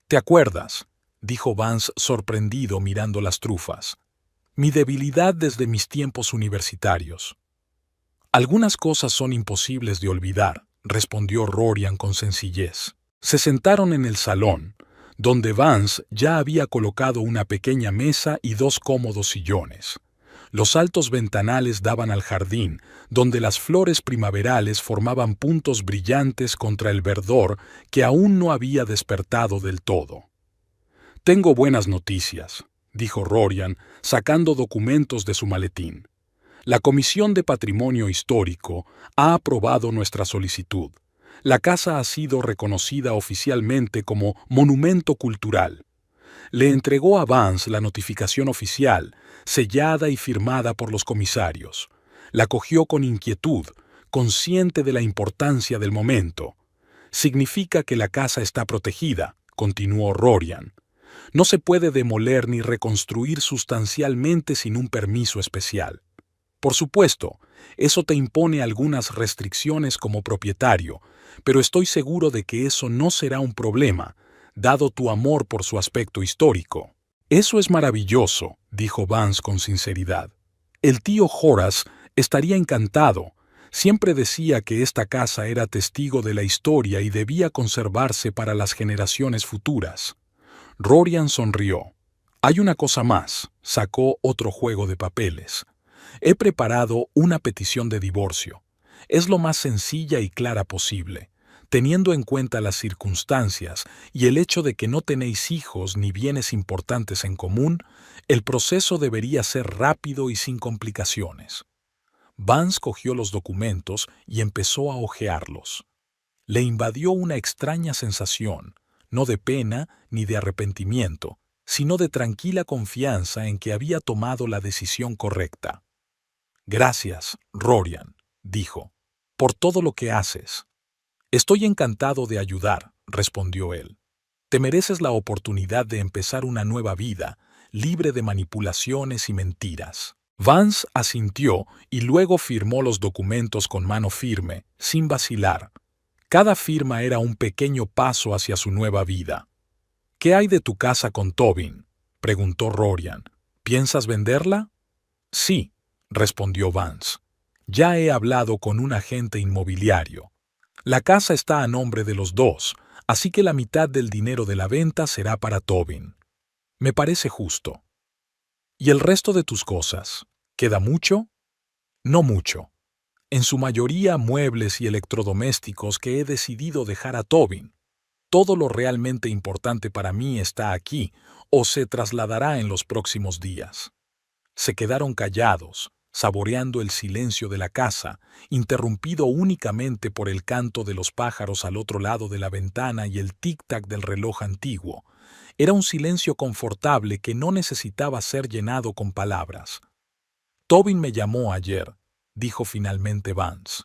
«¿Te acuerdas?», dijo Vance sorprendido mirando las trufas. «Mi debilidad desde mis tiempos universitarios». «Algunas cosas son imposibles de olvidar», respondió Rorian con sencillez. Se sentaron en el salón, donde Vance ya había colocado una pequeña mesa y 2 cómodos sillones. Los altos ventanales daban al jardín, donde las flores primaverales formaban puntos brillantes contra el verdor que aún no había despertado del todo. «Tengo buenas noticias», dijo Rorian, sacando documentos de su maletín. «La Comisión de Patrimonio Histórico ha aprobado nuestra solicitud. La casa ha sido reconocida oficialmente como Monumento Cultural». Le entregó a Vance la notificación oficial, sellada y firmada por los comisarios. La cogió con inquietud, consciente de la importancia del momento. «Significa que la casa está protegida», continuó Rorian. «No se puede demoler ni reconstruir sustancialmente sin un permiso especial. Por supuesto, eso te impone algunas restricciones como propietario, pero estoy seguro de que eso no será un problema, dado tu amor por su aspecto histórico». «Eso es maravilloso», dijo Vance con sinceridad. «El tío Horace estaría encantado. Siempre decía que esta casa era testigo de la historia y debía conservarse para las generaciones futuras». Rorian sonrió. «Hay una cosa más», sacó otro juego de papeles. «He preparado una petición de divorcio. Es lo más sencilla y clara posible. Teniendo en cuenta las circunstancias y el hecho de que no tenéis hijos ni bienes importantes en común, el proceso debería ser rápido y sin complicaciones». Vance cogió los documentos y empezó a hojearlos. Le invadió una extraña sensación, no de pena ni de arrepentimiento, sino de tranquila confianza en que había tomado la decisión correcta. «Gracias, Rorian», dijo, «por todo lo que haces». «Estoy encantado de ayudar», respondió él. «Te mereces la oportunidad de empezar una nueva vida, libre de manipulaciones y mentiras». Vance asintió y luego firmó los documentos con mano firme, sin vacilar. Cada firma era un pequeño paso hacia su nueva vida. «¿Qué hay de tu casa con Tobin?», preguntó Rorian. «¿Piensas venderla?». «Sí», respondió Vance. «Ya he hablado con un agente inmobiliario. La casa está a nombre de los dos, así que la mitad del dinero de la venta será para Tobin. Me parece justo». «¿Y el resto de tus cosas? ¿Queda mucho?». «No mucho. En su mayoría muebles y electrodomésticos que he decidido dejar a Tobin. Todo lo realmente importante para mí está aquí o se trasladará en los próximos días». Se quedaron callados, saboreando el silencio de la casa, interrumpido únicamente por el canto de los pájaros al otro lado de la ventana y el tic-tac del reloj antiguo. Era un silencio confortable que no necesitaba ser llenado con palabras. «Tobin me llamó ayer», dijo finalmente Vance.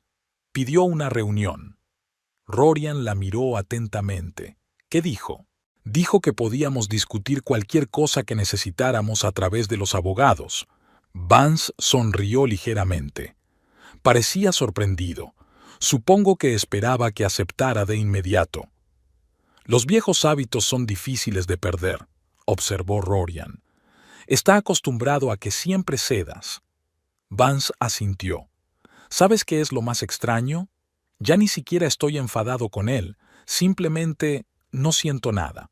«Pidió una reunión». Rorian la miró atentamente. «¿Qué dijo?». «Dijo que podíamos discutir cualquier cosa que necesitáramos a través de los abogados». Vance sonrió ligeramente. Parecía sorprendido. Supongo que esperaba que aceptara de inmediato. «Los viejos hábitos son difíciles de perder», observó Rorian. «Está acostumbrado a que siempre cedas». Vance asintió. «¿Sabes qué es lo más extraño? Ya ni siquiera estoy enfadado con él, simplemente no siento nada.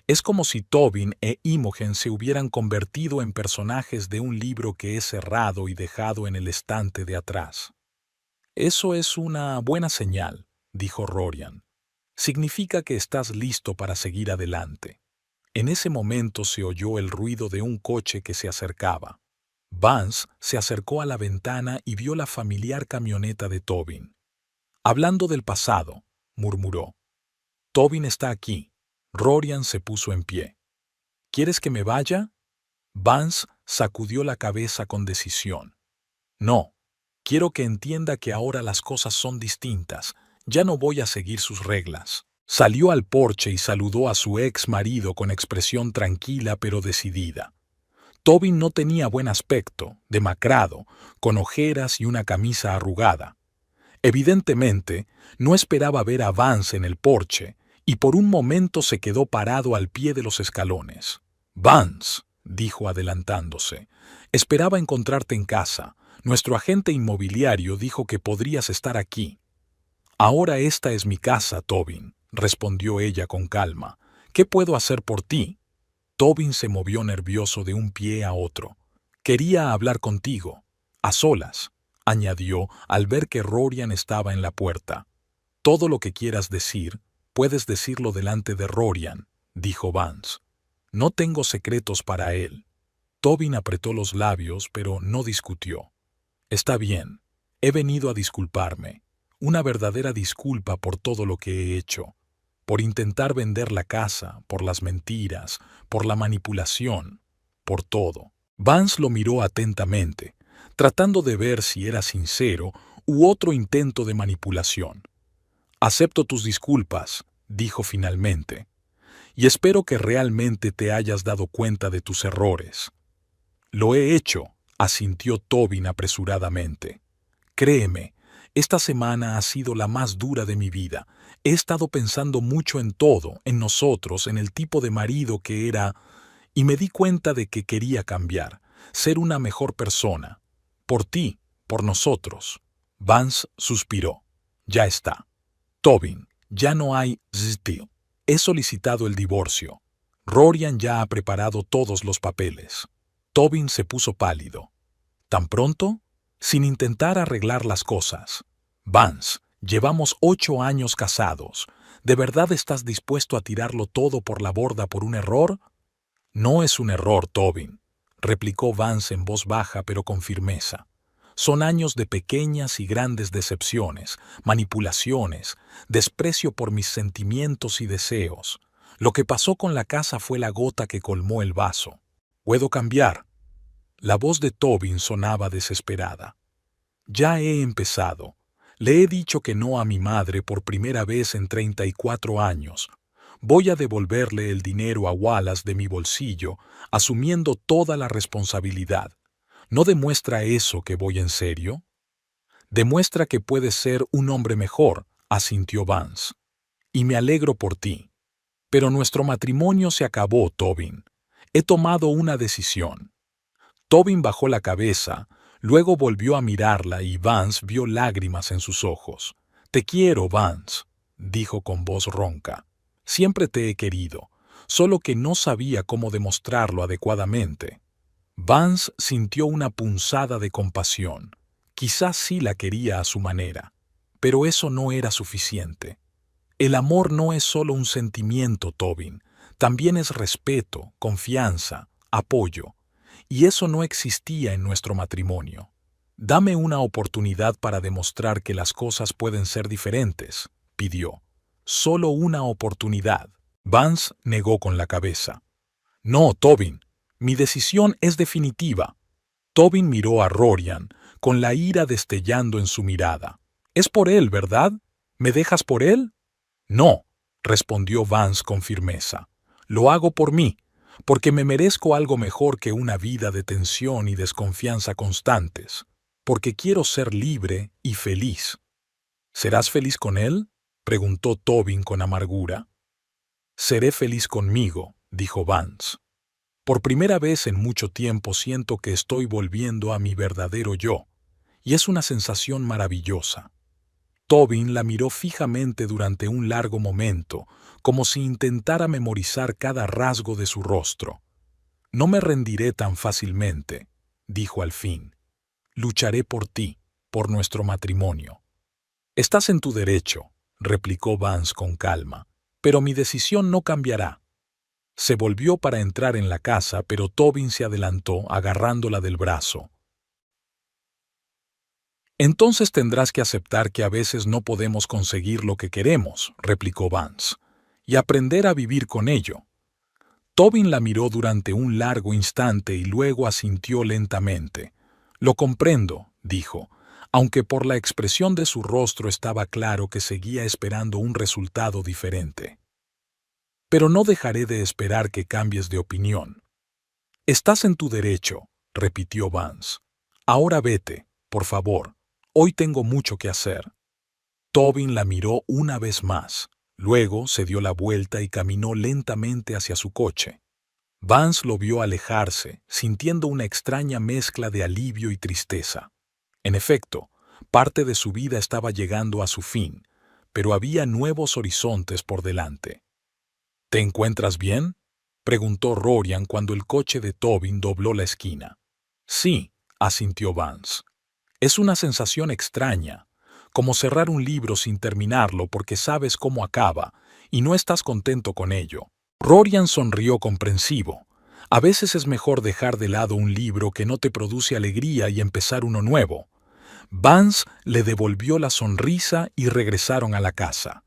Es como si Tobin e Imogen se hubieran convertido en personajes de un libro que he cerrado y dejado en el estante de atrás». «Eso es una buena señal», dijo Rorian. «Significa que estás listo para seguir adelante». En ese momento se oyó el ruido de un coche que se acercaba. Vance se acercó a la ventana y vio la familiar camioneta de Tobin. «Hablando del pasado», murmuró. «Tobin está aquí». Rorian se puso en pie. «¿Quieres que me vaya?». Vance sacudió la cabeza con decisión. «No. Quiero que entienda que ahora las cosas son distintas. Ya no voy a seguir sus reglas». Salió al porche y saludó a su ex marido con expresión tranquila pero decidida. Tobin no tenía buen aspecto, demacrado, con ojeras y una camisa arrugada. Evidentemente, no esperaba ver a Vance en el porche, y por un momento se quedó parado al pie de los escalones. «Vance», dijo adelantándose, «esperaba encontrarte en casa. Nuestro agente inmobiliario dijo que podrías estar aquí». «Ahora esta es mi casa, Tobin», respondió ella con calma. «¿Qué puedo hacer por ti?» Tobin se movió nervioso de un pie a otro. «Quería hablar contigo, a solas», añadió al ver que Rorian estaba en la puerta. «Todo lo que quieras decir, puedes decirlo delante de Rorian», dijo Vance. «No tengo secretos para él». Tobin apretó los labios, pero no discutió. «Está bien. He venido a disculparme. Una verdadera disculpa por todo lo que he hecho. Por intentar vender la casa, por las mentiras, por la manipulación, por todo». Vance lo miró atentamente, tratando de ver si era sincero u otro intento de manipulación. «Acepto tus disculpas», dijo finalmente, «y espero que realmente te hayas dado cuenta de tus errores». «Lo he hecho», asintió Tobin apresuradamente. «Créeme, esta semana ha sido la más dura de mi vida. He estado pensando mucho en todo, en nosotros, en el tipo de marido que era, y me di cuenta de que quería cambiar, ser una mejor persona. Por ti, por nosotros». Vance suspiró. «Ya está. Tobin, ya no hay deal. He solicitado el divorcio. Rorian ya ha preparado todos los papeles». Tobin se puso pálido. «¿Tan pronto? Sin intentar arreglar las cosas. Vance, llevamos 8 años casados. ¿De verdad estás dispuesto a tirarlo todo por la borda por un error?» «No es un error, Tobin», replicó Vance en voz baja pero con firmeza. «Son años de pequeñas y grandes decepciones, manipulaciones, desprecio por mis sentimientos y deseos. Lo que pasó con la casa fue la gota que colmó el vaso. ¿Puedo cambiar?» La voz de Tobin sonaba desesperada. «Ya he empezado. Le he dicho que no a mi madre por primera vez en 34 años. Voy a devolverle el dinero a Wallace de mi bolsillo, asumiendo toda la responsabilidad. ¿No demuestra eso que voy en serio?» «Demuestra que puedes ser un hombre mejor», asintió Vance. «Y me alegro por ti. Pero nuestro matrimonio se acabó, Tobin. He tomado una decisión». Tobin bajó la cabeza, luego volvió a mirarla y Vance vio lágrimas en sus ojos. «Te quiero, Vance», dijo con voz ronca. «Siempre te he querido, solo que no sabía cómo demostrarlo adecuadamente». Vance sintió una punzada de compasión. Quizás sí la quería a su manera, pero eso no era suficiente. El amor no es solo un sentimiento, Tobin, también es respeto, confianza, apoyo. Y eso no existía en nuestro matrimonio. «Dame una oportunidad para demostrar que las cosas pueden ser diferentes», pidió. «Solo una oportunidad». Vance negó con la cabeza. «No, Tobin, mi decisión es definitiva». Tobin miró a Rorian, con la ira destellando en su mirada. «Es por él, ¿verdad? ¿Me dejas por él?» «No», respondió Vance con firmeza. «Lo hago por mí, porque me merezco algo mejor que una vida de tensión y desconfianza constantes, porque quiero ser libre y feliz». «¿Serás feliz con él?», preguntó Tobin con amargura. «Seré feliz conmigo», dijo Vance. «Por primera vez en mucho tiempo siento que estoy volviendo a mi verdadero yo, y es una sensación maravillosa». Tobin la miró fijamente durante un largo momento, como si intentara memorizar cada rasgo de su rostro. «No me rendiré tan fácilmente», dijo al fin. «Lucharé por ti, por nuestro matrimonio». «Estás en tu derecho», replicó Vance con calma, «pero mi decisión no cambiará». Se volvió para entrar en la casa, pero Tobin se adelantó, agarrándola del brazo. «Entonces tendrás que aceptar que a veces no podemos conseguir lo que queremos», replicó Vance, «y aprender a vivir con ello». Tobin la miró durante un largo instante y luego asintió lentamente. «Lo comprendo», dijo, aunque por la expresión de su rostro estaba claro que seguía esperando un resultado diferente. «Pero no dejaré de esperar que cambies de opinión». Estás en tu derecho, repitió Vance. Ahora vete, por favor. Hoy tengo mucho que hacer. Tobin la miró una vez más. Luego se dio la vuelta y caminó lentamente hacia su coche. Vance lo vio alejarse, sintiendo una extraña mezcla de alivio y tristeza. En efecto, parte de su vida estaba llegando a su fin, pero había nuevos horizontes por delante. ¿Te encuentras bien?, preguntó Rorian cuando el coche de Tobin dobló la esquina. Sí, asintió Vance. Es una sensación extraña, como cerrar un libro sin terminarlo porque sabes cómo acaba y no estás contento con ello. Rorian sonrió comprensivo. A veces es mejor dejar de lado un libro que no te produce alegría y empezar uno nuevo. Vance le devolvió la sonrisa y regresaron a la casa.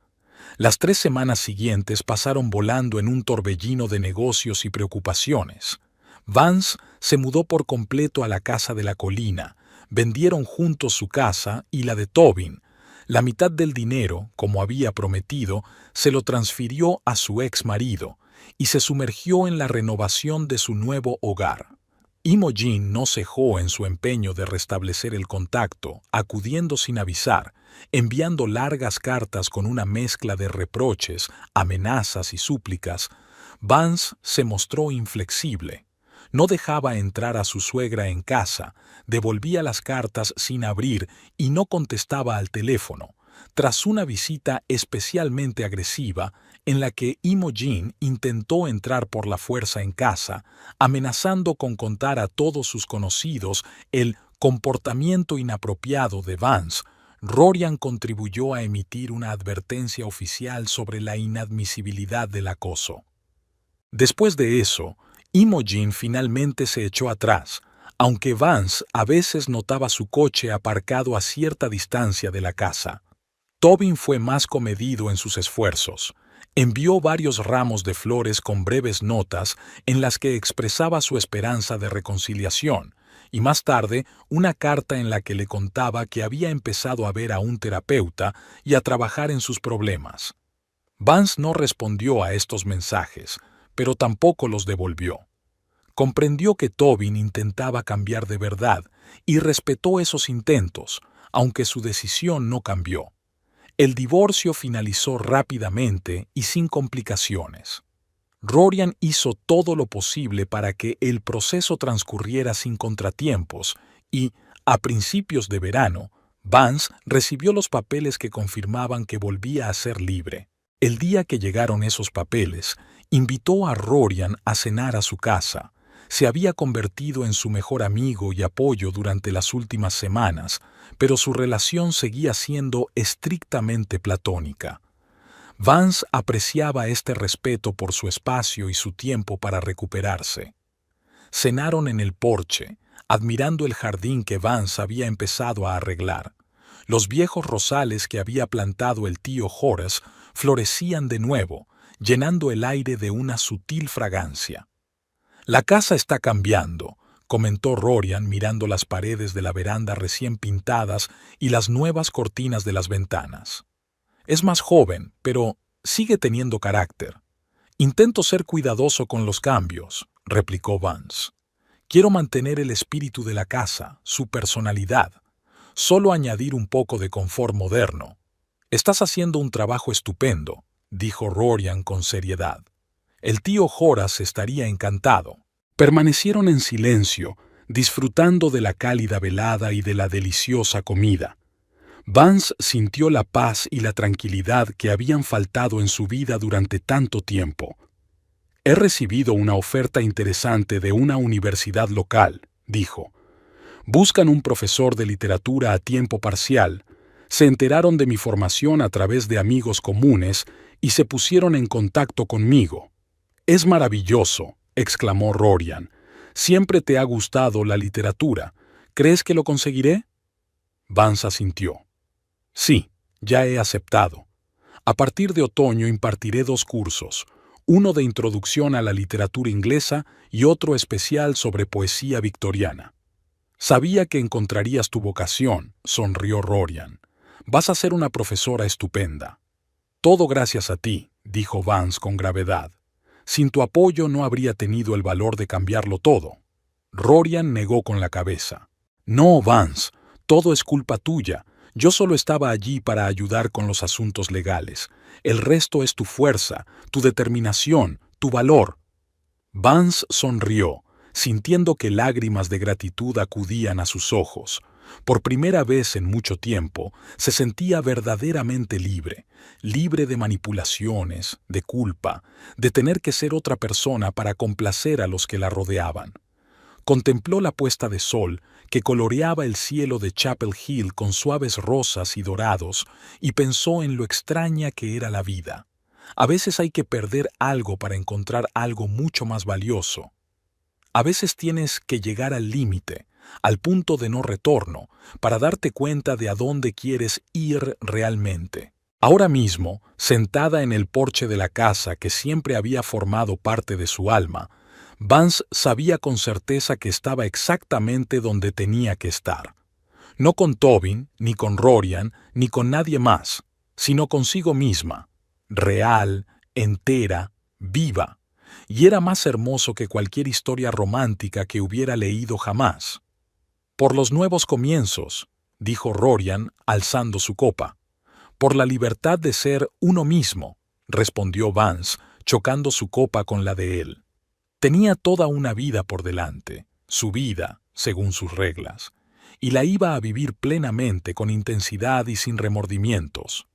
Las 3 semanas siguientes pasaron volando en un torbellino de negocios y preocupaciones. Vance se mudó por completo a la casa de la colina, vendieron juntos su casa y la de Tobin. La mitad del dinero, como había prometido, se lo transfirió a su ex marido y se sumergió en la renovación de su nuevo hogar. Imogen no cejó en su empeño de restablecer el contacto, acudiendo sin avisar, enviando largas cartas con una mezcla de reproches, amenazas y súplicas. Vance se mostró inflexible. No dejaba entrar a su suegra en casa, devolvía las cartas sin abrir y no contestaba al teléfono. Tras una visita especialmente agresiva, en la que Imogen intentó entrar por la fuerza en casa, amenazando con contar a todos sus conocidos el comportamiento inapropiado de Vance, Rorian contribuyó a emitir una advertencia oficial sobre la inadmisibilidad del acoso. Después de eso, Imogen finalmente se echó atrás, aunque Vance a veces notaba su coche aparcado a cierta distancia de la casa. Tobin fue más comedido en sus esfuerzos. Envió varios ramos de flores con breves notas en las que expresaba su esperanza de reconciliación, y más tarde una carta en la que le contaba que había empezado a ver a un terapeuta y a trabajar en sus problemas. Vance no respondió a estos mensajes, pero tampoco los devolvió. Comprendió que Tobin intentaba cambiar de verdad y respetó esos intentos, aunque su decisión no cambió. El divorcio finalizó rápidamente y sin complicaciones. Rorian hizo todo lo posible para que el proceso transcurriera sin contratiempos y, a principios de verano, Vance recibió los papeles que confirmaban que volvía a ser libre. El día que llegaron esos papeles, invitó a Rorian a cenar a su casa. Se había convertido en su mejor amigo y apoyo durante las últimas semanas, pero su relación seguía siendo estrictamente platónica. Vance apreciaba este respeto por su espacio y su tiempo para recuperarse. Cenaron en el porche, admirando el jardín que Vance había empezado a arreglar. Los viejos rosales que había plantado el tío Horace florecían de nuevo, llenando el aire de una sutil fragancia. «La casa está cambiando», comentó Rorian mirando las paredes de la veranda recién pintadas y las nuevas cortinas de las ventanas. «Es más joven, pero sigue teniendo carácter». «Intento ser cuidadoso con los cambios», replicó Vance. «Quiero mantener el espíritu de la casa, su personalidad. Solo añadir un poco de confort moderno». «Estás haciendo un trabajo estupendo», dijo Rorian con seriedad. «El tío Horace estaría encantado». Permanecieron en silencio, disfrutando de la cálida velada y de la deliciosa comida. Vance sintió la paz y la tranquilidad que habían faltado en su vida durante tanto tiempo. «He recibido una oferta interesante de una universidad local», dijo. «Buscan un profesor de literatura a tiempo parcial. Se enteraron de mi formación a través de amigos comunes y se pusieron en contacto conmigo». «Es maravilloso», exclamó Rorian. «Siempre te ha gustado la literatura. ¿Crees que lo conseguiré?» Vance asintió. «Sí, ya he aceptado. A partir de otoño impartiré 2 cursos, uno de introducción a la literatura inglesa y otro especial sobre poesía victoriana». «Sabía que encontrarías tu vocación», sonrió Rorian. «Vas a ser una profesora estupenda». «Todo gracias a ti», dijo Vance con gravedad. Sin tu apoyo no habría tenido el valor de cambiarlo todo. Rorian negó con la cabeza. No, Vance, todo es culpa tuya. Yo solo estaba allí para ayudar con los asuntos legales. El resto es tu fuerza, tu determinación, tu valor. Vance sonrió, sintiendo que lágrimas de gratitud acudían a sus ojos. Por primera vez en mucho tiempo, se sentía verdaderamente libre, libre de manipulaciones, de culpa, de tener que ser otra persona para complacer a los que la rodeaban. Contempló la puesta de sol que coloreaba el cielo de Chapel Hill con suaves rosas y dorados y pensó en lo extraña que era la vida. A veces hay que perder algo para encontrar algo mucho más valioso. A veces tienes que llegar al límite, al punto de no retorno, para darte cuenta de a dónde quieres ir realmente. Ahora mismo, sentada en el porche de la casa que siempre había formado parte de su alma, Vance sabía con certeza que estaba exactamente donde tenía que estar. No con Tobin, ni con Rorian, ni con nadie más, sino consigo misma, real, entera, viva, y era más hermoso que cualquier historia romántica que hubiera leído jamás. Por los nuevos comienzos, dijo Rorian, alzando su copa. Por la libertad de ser uno mismo, respondió Vance, chocando su copa con la de él. Tenía toda una vida por delante, su vida, según sus reglas, y la iba a vivir plenamente con intensidad y sin remordimientos.